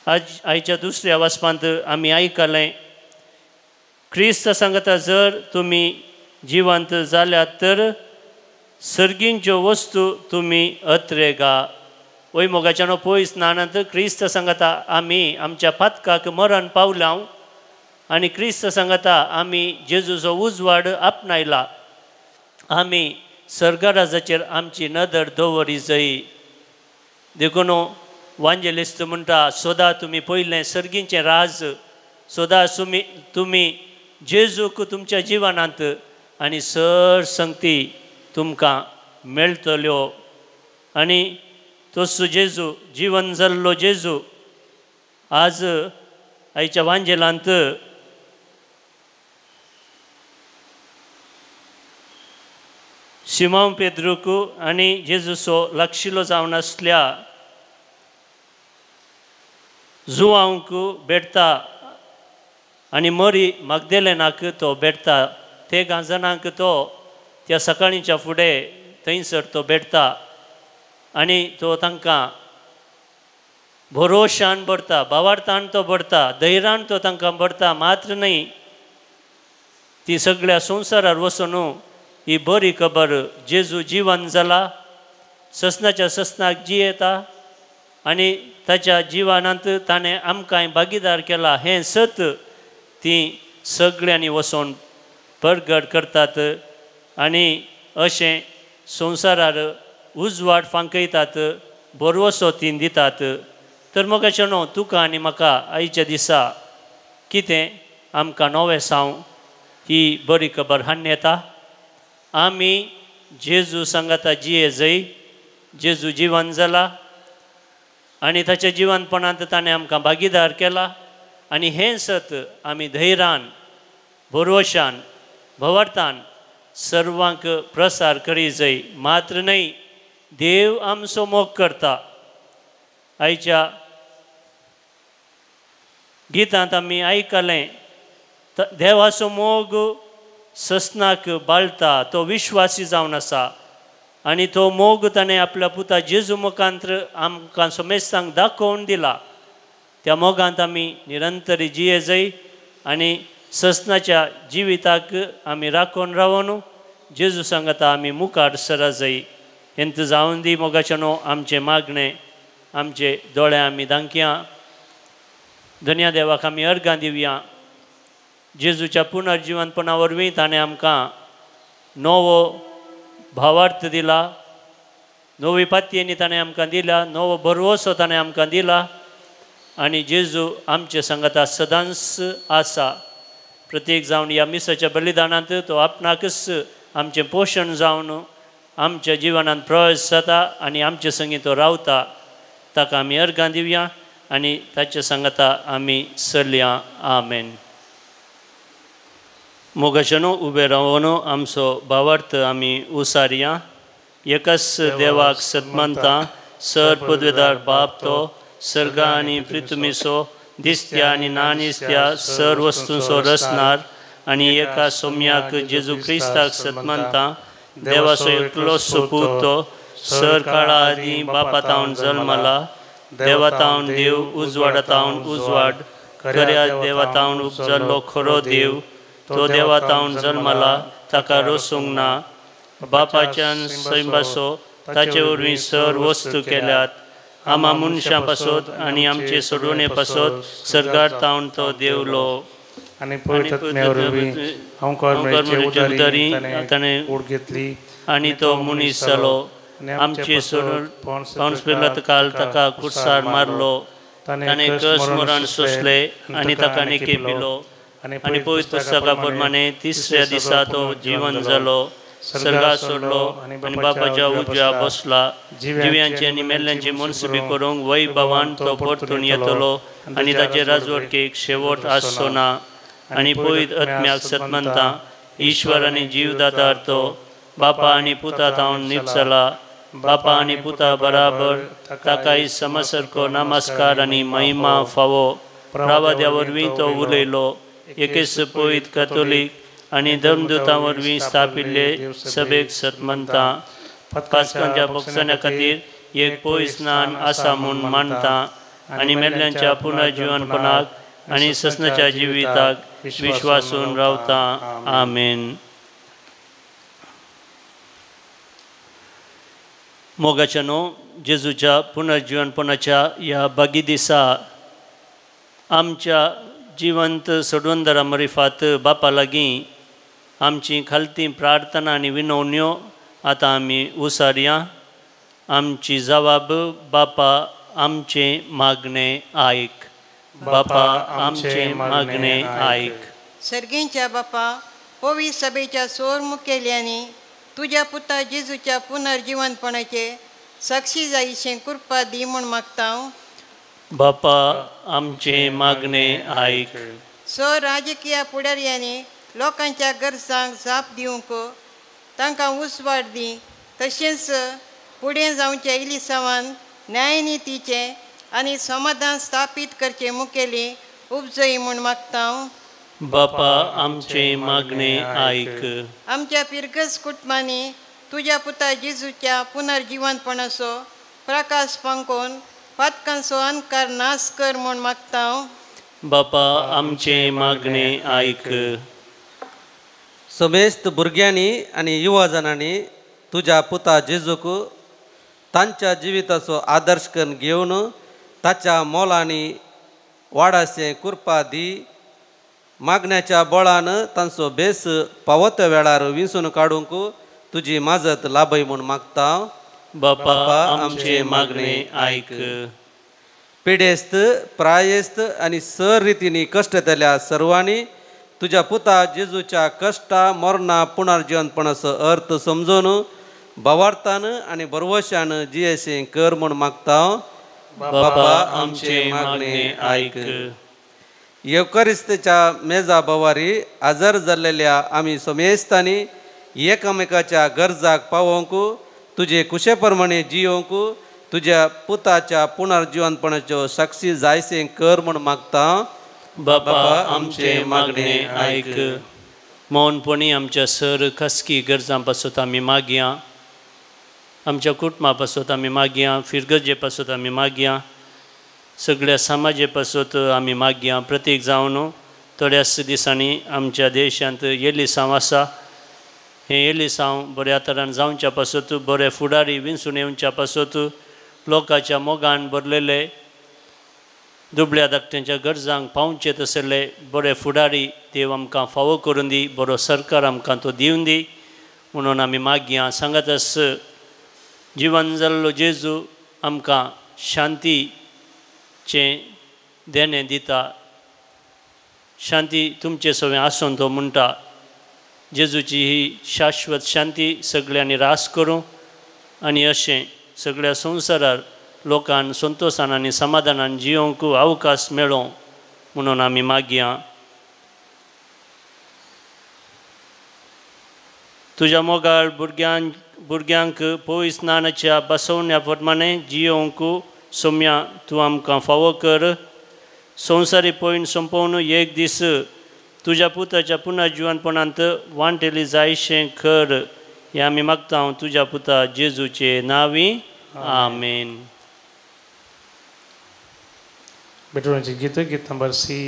आयच्या दुसऱ्या वाचपांत आमी आयकलें, क्रिस्त सांगता जर तुमी जिवंत जाल्यात तर सर्गींच्यो वस्तू तुमी अत्रेगा वय मोगाच्यानो पयस नानंतर क्रिस्त सांगता आमी आमच्या पातकाक मरण पावलां आनी क्रिस्त सांगता आमी जेजूचो उजवाड आपणायला आमी सर्गराजाचेर आमची नदर दवरी जाय देखून वांजेलिस्त म्हणटा सदां तुमी पयलें सर्गींचें राज सदां तुमी जेजूक तुमच्या जिवनांत आनी सर संगती तुमकां मेळटल्यो आनी तोच जेजू जीवन जाल्लो जेजू आज आयच्या वांजेलांत शिमोन पेद्रूक आनी जेजूचो लागशिल्लो जावन आसल्या जुवांक भेटता आनी मरी मागदेलेनाक तो भेटता ते गांजनांक तो त्या सकाळींच्या फुडें थंयसर तो भेटता आनी तो तांकां भरोशान भरता भावार्थान तो भरता धैर्यान तो तांकां भरता मात्र न्ही ती सगळ्या संवसारार वचून ही बरी खबर जेजू जिवन जाला ससनाच्या ससनाक जियेता आनी ताच्या जिवनांत ताणें आमकांय भागीदार केला हें सत ती सगळ्यांनी वचून परगट करतात आनी अशें संवसारार उजवाड फांकयतात बरवसो ती दितात तर मोगाचें न्हू तुका आनी म्हाका आयच्या दिसा कितें आमकां नवें सांग ही बरी खबर हाडून येता आमी जेजू सांगता जिये जय जेजू जिवन जाला आनी ताच्या जिवनपणांत ताणें आमकां भागीदार केला आनी हें सत आमी धैर्यान भरवशान भवार्थान सर्वांक प्रसार करी जाय मात्र न्ही देव आमचो मोग करता आयच्या गितांत आमी आयकलें देवाचो मोग ससनाक बाळटा तो विश्वासी जावन आसा आनी तो मोग ताणें आपल्या पुता जेजू मुखांत्र आमकां समेस्तांक दाखोवन दिला त्या मोगांत आमी निरंतरी जिये जाय आनी ससनाच्या जिविताक आमी राखून रावून जेजू सांगता आमी मुखार सरा जाय हेंत जावन दी मोगाचें न्हू आमचें मागणें आमचे दोळे आमी धांकया धन्या देवाक आमी अर्गां दिवया जेजूच्या पुनर्जिवनपणा वरवीं ताणें आमकां नवो भावार्थ दिला नवी पातयेंनी ताणें आमकां दिला नवो भरवसो ताणें आमकां दिला आनी जेजू आमचे सांगता सदांच आसा प्रत्येक जावन ह्या मिसाच्या बलिदानांत तो आपणाकच आमचें पोशण जावन आमच्या जिवनांत प्रवेश जाता आनी आमचे संगी तो रावता ताका आमी अर्गां दिवया आनी ताचे सांगता आमी सरया आमेन मोगाचें न्हू उबे रावून आमचो भावार्थ आमी उसारया एकच देवाक सतमंता सर पदवेदार बाप तो सर्गा आनी पृथ्वीचो दिसत्या आनी ना दिसत्या सर वस्तूंचो रचणार आनी एका सोम्याक जेजू क्रिस्ताक सतमंता देवाचो एकलोसो पूत तो सर काळा आदी बापातावन जल्मला देवातावन देव उजवाडातावन उजवाड खऱ्या देवातावन उपजल्लो खरो देव तो देवातावन जल्मला ताका रोसूंक ना बापाच्यान सैंबासो ताचे वरवीं सर वस्तू केल्यात आमा मनशां पासत आनी आमचे सोडवणे पासत सरकार तावन तो देवलो आनी उदारी ताणें ओड घेतली आनी तो मनीस जालो आमचे सोडून पावस पेरला काल ताका कुडसार मारलो ताणें कस मरण सोंसले आनी ताका नेके पिलो आनी पवित्र पुस्तका प्रमाणे तिसऱ्या दिसा तो जिवन जालो सर्गा सोडलो आनी बापाच्या उज्या बसला जिव्यांची आनी मेल्ल्यांची मनसुबी करूंक वैभवान तो परतून येतलो आनी ताचे राजवटकेक शेवट आसचो ना आनी पवित्र आत्म्याक सतमंता ईश्वर आनी जीवदातार तो बापा आनी पुता तावन निपजला बापा आनी पुता बराबर ताकाय समसरको नमस्कार आनी महिमा फावो प्रावाद्या वरवीं तो उलयलो एकेच पवित्र कॅथोलीक आनी धर्मदुतां वरवीं स्थापिल्ले सभेक सतमंता पासकांच्या पक्षाच्या खातीर एक पयस स्नान आसा म्हूण मानता आनी मेल्ल्यांच्या पुनर्जिवनपणाक आनी ससनाच्या जिविताक विश्वासून रावता आमेन मोगाच्या न्हू जेजूच्या पुनर्जीवनपणाच्या ह्या बागी दिसा आमच्या जिवंत सोडवंदरा मरिफात बापा लागीं आमची खालती प्रार्थना आनी विनवण्यो आतां आमी उसारया. आमची जबाब बापा आमचे मागणे आयक. बापा आमचे मागणे आयक. सर्गेंच्या बापा पवी सभेच्या सोर मुखेल्यांनी तुज्या पुता जेजूच्या पुनर्जीवनपणाचे साक्षी जायशें कृपा दी म्हूण मागता हांव. बापा आमचे मागणे आयक. राजकीय फुडाऱ्यांनी लोकांच्या गरजांक जाप दिवंक तांकां उसवाड दी. तशेंच फुडें जावचे इलिसांवान न्यायनितीचे आनी समाधान स्थापीत करचे मुखेली उपजय म्हूण मागता हांव. बापा आमचे मागणे आयक. आमच्या पिरगस कुटुंबांनी तुज्या पुता जेजूच्या पुनर्जीवनपणाचो प्रकाश पांकोवन पातकांचो अंधकार नाश कर म्हूण मागता हांव. बापा आमचे मागणे आयक. समेस्त भुरग्यांनी आनी युवा जनांनी तुज्या पुता जेजूक तांच्या जिविताचो आदर्श करून घेवन ताच्या मोलांनी वाडाशें कृपा दी. मागण्याच्या बळान तांचो बेस पावत वेळार विंचून काडूंक तुजी माजत लाभय म्हूण मागता. बापा आमचे मागणे आयक. पिडेस्त प्रायस्त आनी सर रितीनी कश्ट केल्या सर्वांनी तुज्या पुता जेजूच्या कश्टा मरणा पुनर्जीवनपणाचो अर्थ समजून भवार्थान आनी बरवशान जियेशें कर म्हूण मागता. बापा आमचे मागणे आयक. येवकारिस्तेच्या मेजा भोवारी आजार जाल्लेल्या आमी समेस्तांनी एकामेकाच्या गरजाक पावोवंक तुजे कुशे प्रमाणे जियोवंक तुज्या पुताच्या पुनर्जीवनपणाच्यो साक्षी जायशें कर म्हूण मागता. बापा आमचे मागणे आयक. मौनपणी आमच्या सर खासगी गरजां पासत आमी मागया. आमच्या कुटुंबा पासत आमी मागया. फिरगजे पासत आमी मागया. सगळ्या समाजे पासत आमी मागया. प्रत्येक जावन थोड्याच दिसांनी आमच्या देशांत येलिसांव आसा. हे येलिसांव बऱ्या तरान जावच्या पासत बरे फुडारी विंचून येवच्या पासत लोकांच्या मोगान भरलेले दुबळ्या धाकट्यांच्या गरजांक पावचे तसले बरे फुडारी देव आमकां फावो करून दी. बरो सरकार आमकां तो दिवन दी म्हणून आमी मागया. सांगातच जिवन जाल्लो जेजू आमकां शांतीचे देणे दिता. शांती तुमचे सगळें आसून तो म्हणटा. जेजूची ही शाश्वत शांती सगळ्यांनी रास करूं आनी अशें सगळ्या संवसारार लोकांक संतोशान आनी समाधानान जियोवंक अवकाश मेळो म्हणून आमी मागया. तुज्या मोगाळ भुरग्यांक पवित्र स्नानाच्या बसवण्या प्रमाणे जियोवंक सौम्या तूं आमकां फावो कर. संवसारी पयण संपोवन एक दीस तुज्या पुताच्या पुनर्जीवनपणांत वांटेली जायशें कर हें आमी मागता तुज्या पुता जेजूचे नांवी. आमेन. बेटोची गीत गीत number C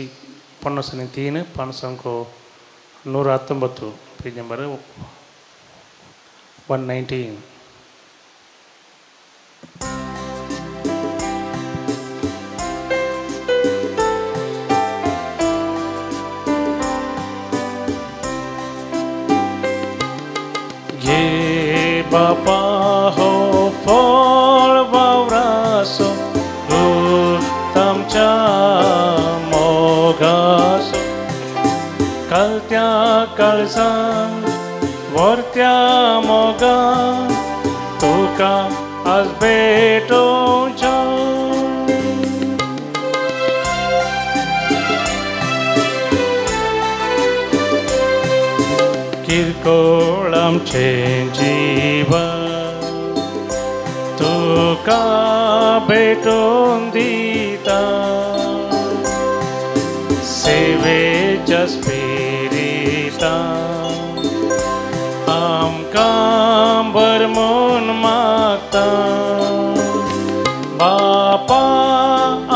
53 519 page number 119. Bapa ho fol vavraso tamcha mogaso kaltya kalsan vortya moga tuka az betoncha किरकोळ आमचे जीवन तुका भेटून दिता. सेवेच्या स्पिरिटान आमकां भरमून मागता. बापा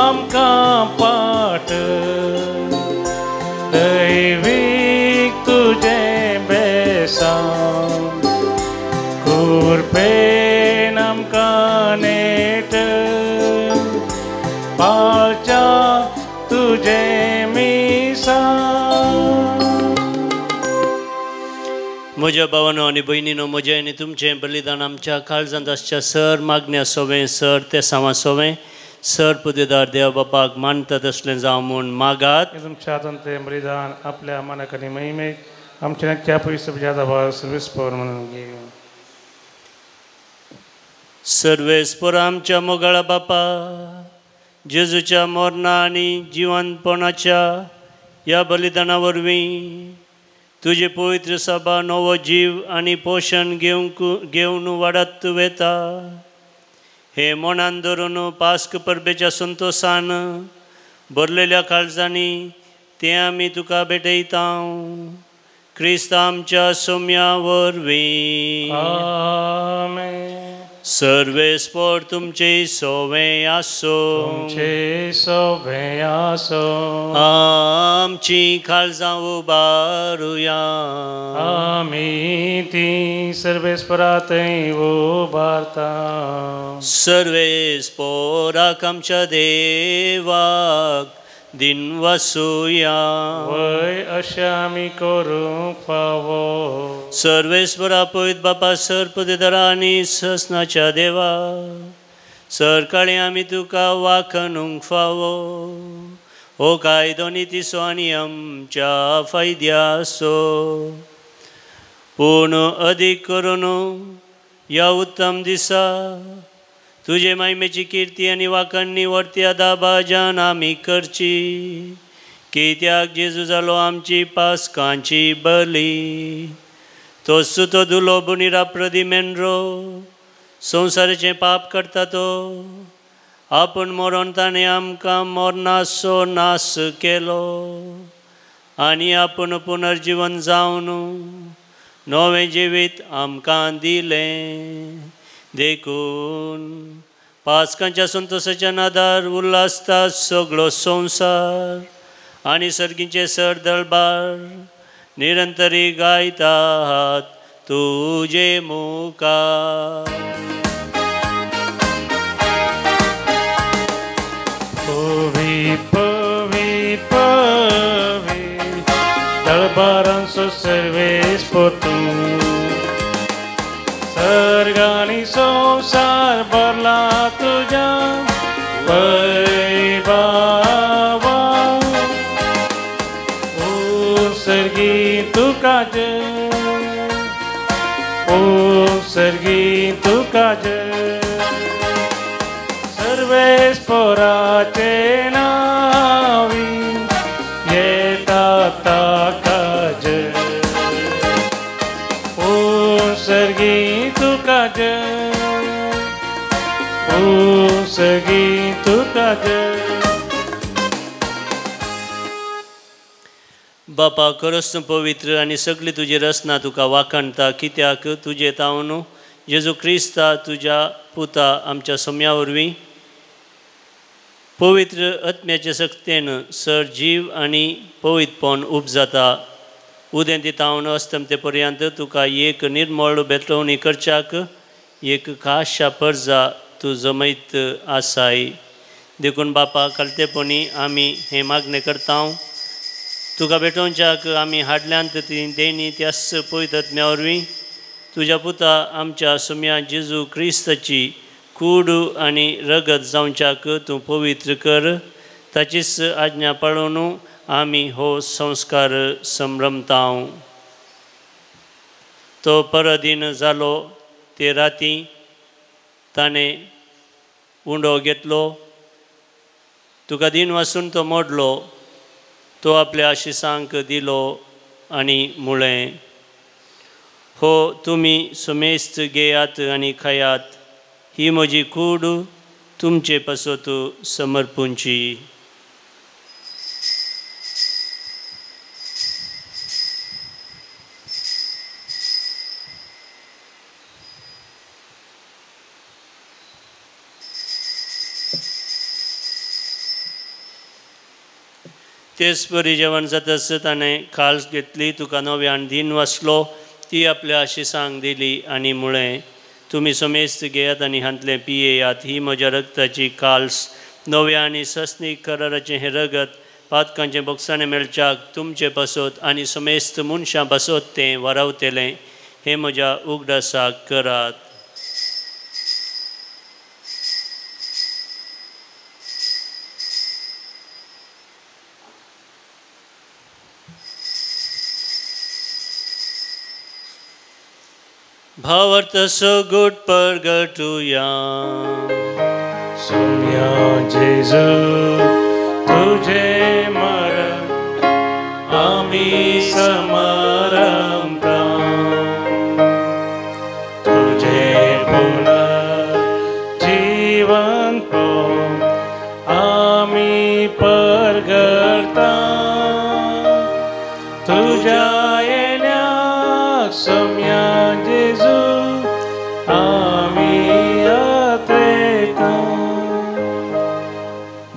आमकां पाट दैवीक तुजें बेसांव कुरपेन आमकां पालच्या तुझे मिसा. म्हज्या भावानो आनी भयणीनो, म्हजें आनी तुमचें बलिदान आमच्या काळजांत आसच्या सर मागण्या सोवें, सर ते सावा सोवें, सर पुदेदार देव बापाक मानता तसलें जावं म्हूण मागात. तुमच्या हातान तें बलिदान आपल्या मनाक आनी महिमेक आमच्या नक्क्या पयस ज्यादा भाव सर्वेस्पर म्हणून घेवन. सर्वेस्पर आमच्या मोगाळा बापा, जेजूच्या मरणा आनी जिवंतपणाच्या ह्या बलिदाना वरवीं तुजे पवित्र सभा नवो जीव आनी पोशण घेवन वाडत वेता. हे मनान धरून पास्क परबेच्या संतोशान भरलेल्या काळजांनी तें आमी तुका भेटयता. क्रिस्त आमच्या सोम्या वरवीं. आमेन. सर्वेस्पर तुमचे सोवें आसो. तुमचे सोवें आसो. आमची काळजां उबारुया. आमी ती सर्वेस्परांतय उबारता. सर्वेस्पराक आमच्या देवाक दिन वासुया. वय अशें आमी करूंक फावो. सर्वेस्परा पळयत बापा, सर पुदेदारा आनी ससनाच्या देवा, सर काळी आमी तुका वाखणूंक फावो. हो कायदो नितीसो आनी आमच्या फायद्याचो. पूण अदीक करून ह्या उत्तम दिसा तुजे महिमेची कीर्ती आनी वाखणणी वर्त्या दाबाजान आमी करची. कित्याक जेजू जालो आमची पास्कांची बली. तो सुतो धुलो बुनिरा प्रदिमेंड्रो संवसाराचें पाप करता तो. आपूण मरण ताणें आमकां मरणाचो नाश केलो आनी आपूण पुनर्जीवन जावन नवें जिवीत आमकां दिलें. देखून पास्कांच्या संतोशाच्या नादार उल्हासता सगळो संवसार आनी सर्गीचे सर दळबार निरंतरी गायतात तुजे मुखार. पवी पवी पवी दळबारांचो सर्वेस्पर तूं. सर्ग आनी संवसार भरला तुज्या वैभवा. सर्गी तुका जय, सर्गी तुका जय. सर्वेस्पराचे नावी येता ताका जय. सर्गी तुका जय, सर्गी तुका जय. बापा, खरोच तूं पवित्र आनी सगळी तुजी रचना तुका वाखणटा. कित्याक तुजे तावन जेजू क्रिस्ता तुज्या पुता आमच्या सोम्या वरवीं पवित्र आत्म्याचे सक्तेन सर जीव आनी पवित्रपण उपजाता. उदें दितावन अस्तमते पर्यंत तुका एक निर्मळ बेतवणी करच्याक एक खाशा पर्जा तूं जमयत आसाय. देखून बापा, कलतेपणी आमी हें मागणें करता. तुका भेटोवच्याक आमी हाडल्यांत ती देणी त्याच पवित्र आत्म्या वरवीं तुज्या पुता आमच्या सोम्या जेजू क्रिस्ताची कूड आनी रगत जावच्याक तूं पवित्र कर. ताचीच आज्ञा पाळून आमी हो संस्कार संभ्रमता. तो परदीन जालो ते राती ताणें उंडो घेतलो. तुका दिन वासून तो मोडलो. तो आपल्या आशिसांक दिलो आनी म्हळें, हो तुमी सुमेस्त घेयात आनी खायात. ही म्हजी कूड तुमचे पासत समर्पूंची. तेच बरी जेवण जातस ताणें खास घेतली. तुका नव्यान दिन वाचलो. ती आपल्या आशिसांक दिली आनी म्हळें, तुमी समेस्त घेयात आनी हांतलें पियेयात. ही म्हज्या रक्ताची काल्स नव्या आनी सस्नीक कराराचें हें रगत पातकांचें बोगसाणें मेळच्याक तुमचे बसत आनी समेस्त मनशां बसत तें वारावतलें हे म्हज्या उगडासाक करात. भावार्थ सगोट परगटुया. सौम्या जेजू तुझे मरण आम्ही समरमता, तुझे पुनर्जीवन पावून आम्ही परगटता. तुझ्या येण्याक सौम्या जेजू आम्ही यात्रेता.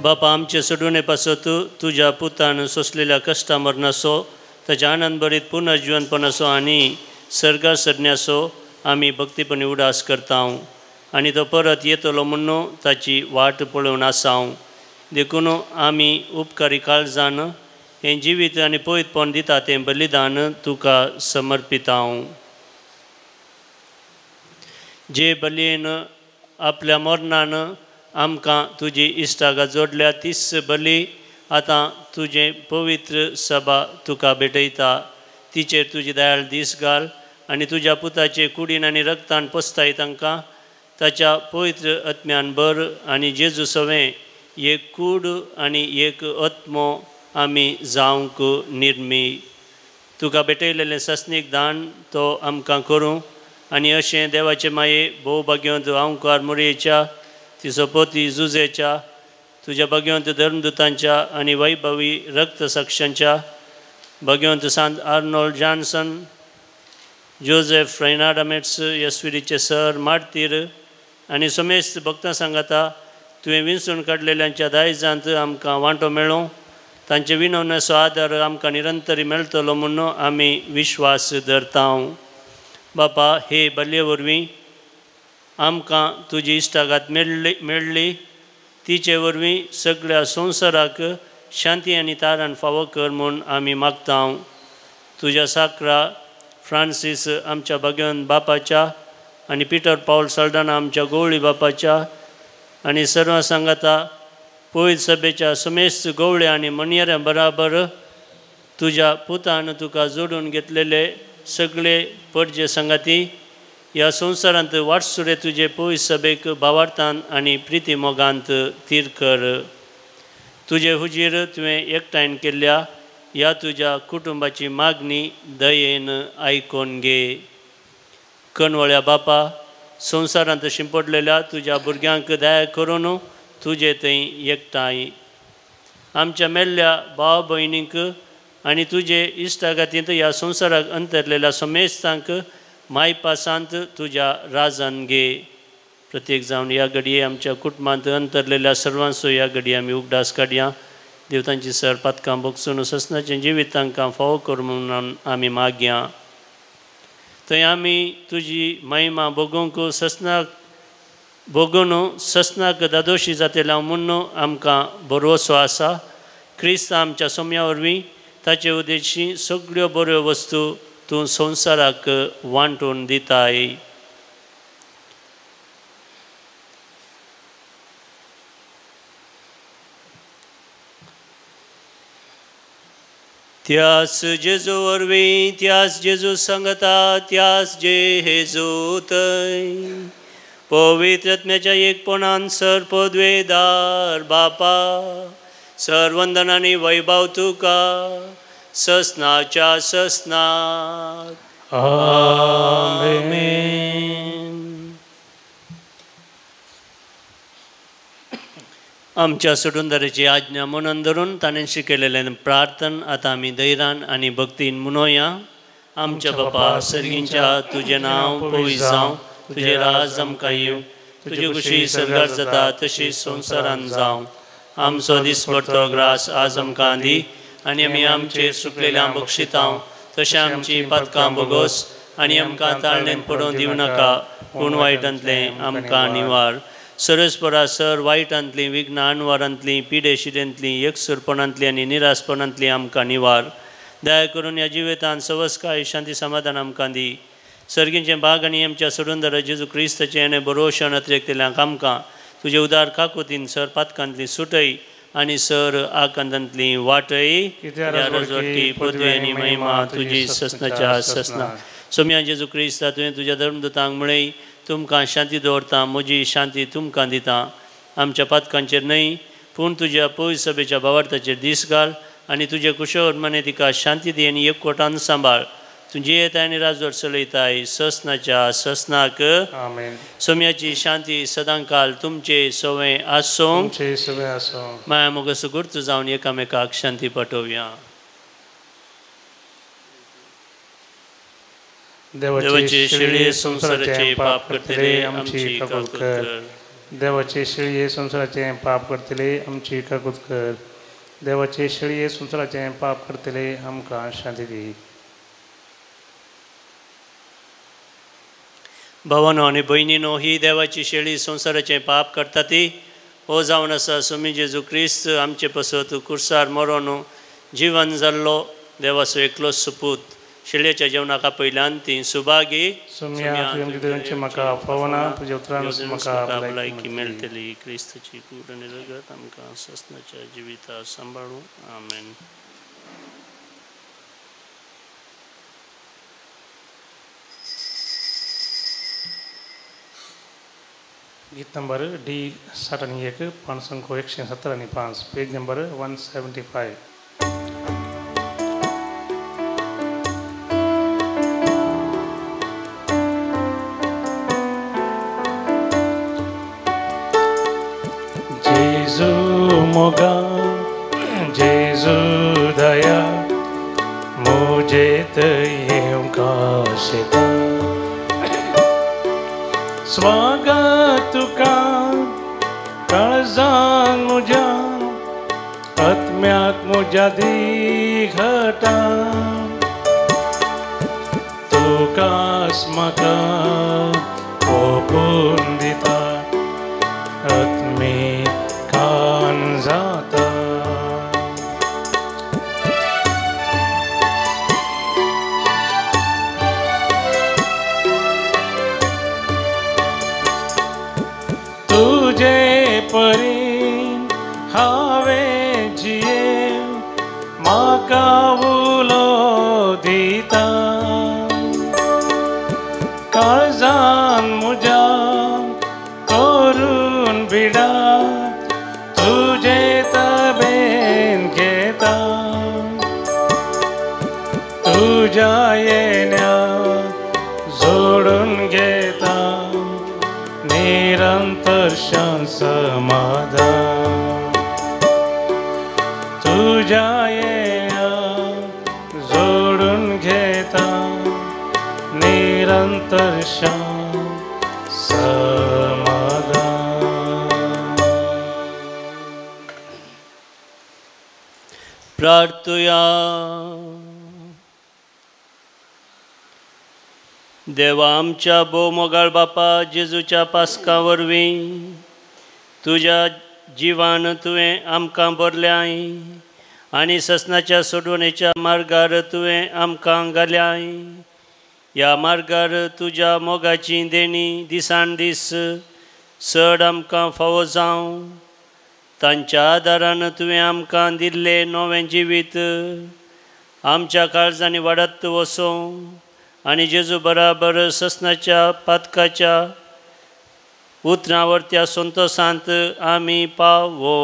बापा आमचे सोडून पासत तुझ्या पुतान सोसलेल्या कश्टा मरणासो ताच्या आनंद भरीत पुनर्जीवनपणासो आनी सर्गार सरण्यासो आमी भक्तीपणी उडास करता आनी तो परत येतलो म्हणून ताची वाट पळोवन आसांव. देखून आमी उपकारी काळजान हें जिवीत आनी पयतपण दिता तें बलिदान तुका समर्पिता. जे बलयेन आपल्या मरणान आमकां तुजी इश्टागा जोडल्या तीच बली आतां तुजें पवित्र सभा तुका भेटयता. तिचेर तुजी दयाळ दीस घाल आनी तुज्या पुताचे कुडीन आनी रक्तान पोसताय तांकां ताच्या पवित्र आत्म्यान भर आनी जेजू सवें एक कूड आनी एक आत्मो आमी जावंक निर्मी. तुका भेटयलेलें सस्नीक दान तो आमकां करूं आनी अशें देवाचे माये भोव भाग्यवंत आंवकार मोरयेच्या तिचो पोती जुजेच्या तुज्या भाग्यवंत धर्मदुतांच्या आनी वैभवी रक्तसाक्षांच्या भाग्यवंत सांत आर्नोल्ड जॉन्सन जोसेफ रेनाडामेट्स यस्विरीचे सर मार्तीर आनी समेस्त भक्तां सांगाता तुवें विंचून काडलेल्यांच्या दायजांत आमकां वांटो मेळो. तांचे विनवणेचो आदार आमकां निरंतरी मेळटलो म्हणून आमी विश्वास धरता. बापा हे बलये वरवीं आमकां तुजी इश्टागात मेळ्ळी तिचे वरवीं सगळ्या संवसाराक शांती आनी तारण फावो कर म्हूण आमी मागता. तुज्या साकरा फ्रांसीस आमच्या भगवंत बापाच्या आनी पिटर पावल सल्डाना आमच्या गवळी बापाच्या आनी सर्व सांगाता पयत सभेच्या समेस्त गवळे आनी मणयाऱ्यां बराबर तुज्या पुतान तुका जोडून घेतलेले सगळे पडजे संगाती ह्या संवसारांत वाटसुरे तुजे पयत सभेक भावार्थान आनी प्रिती मोगांत तीर कर. तुजे हुजीर तुवें एकठांयन केल्ल्या ह्या तुज्या कुटुंबाची मागणी दयेन आयकोन घे. कणवळ्या बापा संवसारांत शिंपडलेल्या तुज्या भुरग्यांक दया करून तुजे थंय एकठांय. आमच्या मेल्ल्या भाव भयणींक आनी तुजे इश्टागातींत ह्या संवसाराक अंतरलेल्या समेस्तांक मायपासांत तुज्या राजान घे. प्रत्येक जावन ह्या घडये आमच्या कुटुंबांत अंतरलेल्या सर्वांचो ह्या घडये आमी उगडास काडया. देवतांची सर पातकां भोगसून ससनाचें जिवीत तांकां फावो कर म्हणून आमी मागया. थंय आमी तुजी महिमा भोगूंक ससनाक दादोशी जातेल्या म्हणून आमकां भरवोसो आसा. क्रिस्त आमच्या सोम्या वरवीं ताचे उद्देशी सगळ्यो बऱ्यो वस्तू तूं संवसाराक वांटून दिताय. त्यास जेजू वरवीं त्यास जेजू सांगता त्यास जे हेजू थंय पवित्र आत्म्याच्या एकपणान सर पदवेदार बापा सर वंदन आनी वैभव तुका ससनाच्या ससनाक आमेन. आमच्या सोडूनदाराची आज्ञा म्हणून धरून ताणें शिकयलेलें प्रार्थन आतां आमी धैर्यान आनी भक्तीन म्हणुया. आमच्या बापा सर्गींच्या तुजें नांव पवित्र जावं, तुजें राज आमकां येवं, तुजी खुशी सर्गार जाता तशी संवसारान जावं. आमचो दिसपडटो ग्रास आज आमकां दी आनी आमी आमचेर सुकलेल्यां बक्षितांव तशें आमची पातकां भोगोस आनी आमकां ताळणेन पडोवन दिवं नाका पूण वायटांतलें आमकां निवार. सरस्परा सर वायटांतली विघ्नां अणवारांतली पिडेशिडेंतली एकसुरपणांतली आनी निरासपणांतली आमकां निवार दया करून ह्या जिवितांत सवस्काय शांती समाधान आमकां दी सर्गींचे भाग आनी आमच्या सोडून जेजू क्रिस्ताचे आनी बरोवशण अतिरेक्तल्यांक आमकां तुजे उदार काकुतीन सर पातकांतली सुटय आनी सर आकांतांतली वाटय रजवटी पृथ्वी आनी महिमा तुजी ससनाच्या ससना सोम्या जेजू क्रिस्ता तुवें तुज्या धर्मदूतांक म्हळें तुमकां शांती दवरता म्हजी शांती तुमकां दिता आमच्या पातकांचेर न्हय पूण तुज्या पवित्र सभेच्या भावार्थाचेर दीस घाल आनी तुजे कुशोर मने तिका शांती दी आनी एकवटान सांबाळ तुजी येताय आनी राजवट चलयताय ससनाच्या ससनाक आमेन. सोम्याची शांती सदांकाल तुमचे सवय आसूं तुमचे सगळे असो माया मोगस गुर्त जावन एकामेकाक शांती पाठोवया. देवाचे शिळे संसाराचे पाप करतले आमची काकूत कर. देवाचे शिळये संसाराचे पाप करतले आमची काकूत कर. देवाचे शिळये संसाराचे पाप करतले आमकां शांती दी. भावानो आनी भयणीनो ही देवाची शेळी संसाराचें पाप करता ती हो जावन आसा सोमी जेजू क्रिस्त आमचे पसत कुर्सार मरोन जिवन जाल्लो देवाचो एकलो सुपूत शेळयेच्या जेवणाका पयल्यान ती सुभागी म्हाका पवना तुज्या उतरान म्हाका भलायकी मेळटली. क्रिस्ताची कूड आनी रगत आमकां ससनाच्या जिविता सांबाळूं. आमेन. गीत नंबर D61 पानसंख्या 117 पेज नंबर 175. जेजू मोगा जेजू दया मुझे तयेका शेता स्वागत तुका काळजान म्हज्या आत्म्याक म्हज्या दिघटा तुकाच म्हाका ओपून दिता आत्मी कान जाता. तुझे परीन हांवें जियेव म्हाका उलो दिता काळजान म्हज्या करून बिडा तुजे तबेन घेता तुज्या येण्या जोडून घेता निरंतर शांत समाधान तुझ्या येण्या जोडून घेता निरंतर शांत समाधान. प्रार्थुया. देवा आमच्या भोव मोगाळ बापा जेजूच्या पास्का वरवीं तुज्या जिवान तुवें आमकां भरल्याय आनी ससनाच्या सोडवणेच्या मार्गार तुवें आमकां घाल्याय. ह्या मार्गार तुज्या मोगाची देणी दिसान दीस चड आमकां फावो जावं तांच्या आदारान तुवें आमकां दिल्लें नवें जिवीत आमच्या काळजांनी वाडत वचो आनी जेजू बराबर ससनाच्या पातकाच्या उतरावरत्या संतोसांत आमी पावो.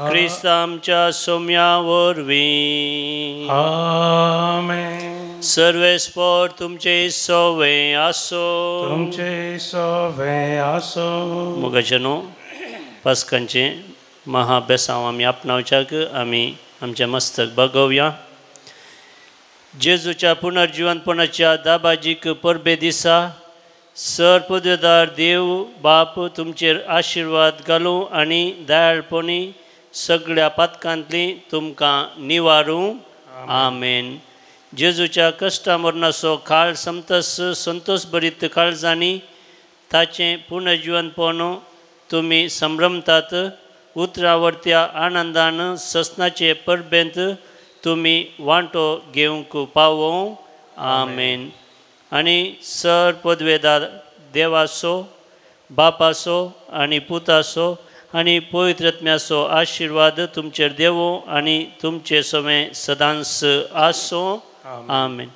क्रिस्त आमच्या सोम्या वरवीं आमेन. सर्वेस्पर तुमचे सवय आसो. तुमचे सवय आसो. मोगाचेनो पास्कांचे महाबेसांव आमी आपणावच्याक आमी आमचे मस्तक बगोवया. जेजूच्या पुनर्जिवनपणाच्या दाबाजीक परबे दिसा सरपदवेदार देव बाप तुमचेर आशिर्वाद घालूं आनी दयाळपणी सगळ्या पातकांतली तुमकां निवारूं. आमेन. जेजूच्या कश्टा मरणाचो काळ समतस संतोश भरीत काळजांनी ताचें पुनर्जीवनपण तुमी संभ्रमतात उतरावरत्या आनंदान ससनाचे परबेंत तुमी वांटो घेवंक पावो आमेन. आनी सर पदवेदार देवाचो बापाचो आनी पुताचो आनी पवित्रत्म्याचो आशिर्वाद तुमचेर देवो आनी तुमचे समें सदांच आसो आमेन.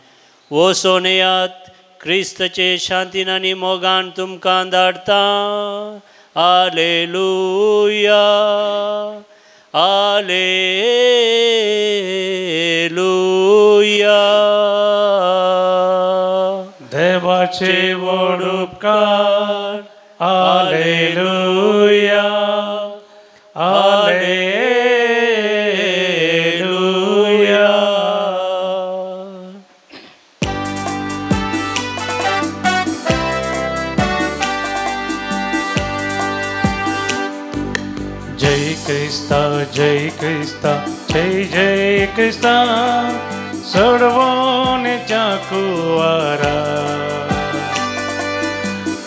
वो सोनेयात क्रिस्तचे शांतीन आनी मोगान तुमकां धाडटा. Hallelujah hallelujah. देवाचे व्हड उपकार. Hallelujah hallelujah. जय क्रिस्ता जय क्रिस्ता जय जय क्रिस्ता सोडवण्याच्या कुवारा.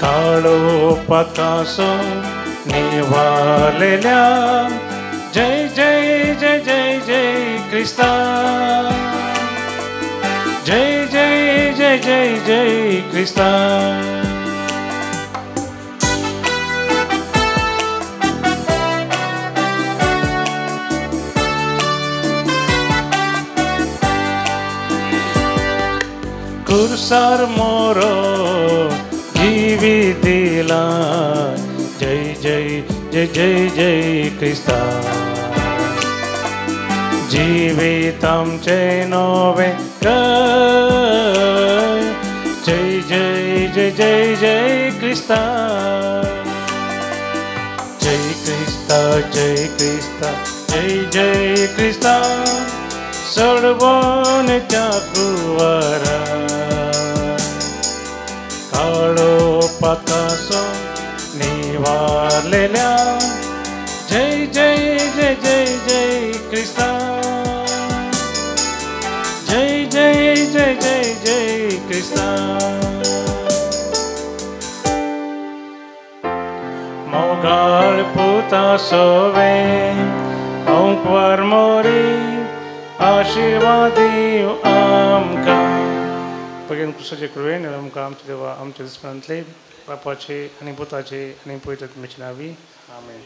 काळो पातासो निवालेल्या जय जय जय जय जय क्रिस्ता. जय जय जय जय जय क्रिस्ता. कुर्सार मोरो जीवी दिला. जय जय जय जय जय क्रिस्ता. जीवित आमचे नवे कर. जय जय जय जय जय क्रिस्ता. जय क्रिस्ता जय क्रिस्ता जय जय क्रिस्ता सोडवण्याच्या कुवारा. काळो पातासो निवारलेल्या जय जय जय जय जय क्रिस्ता. जय जय जय जय जय क्रिस्ता. मोगाळ पुतासो वे औंकवार मोरी आशीर्वादी आमकां. पगेन कृष्णाचे कृपेन आमकां आमचे देवा आमचे दिसपणांतले बापाचे आनी पुताचे आनी पवित्र आत्म्याचे नांवी आमेन.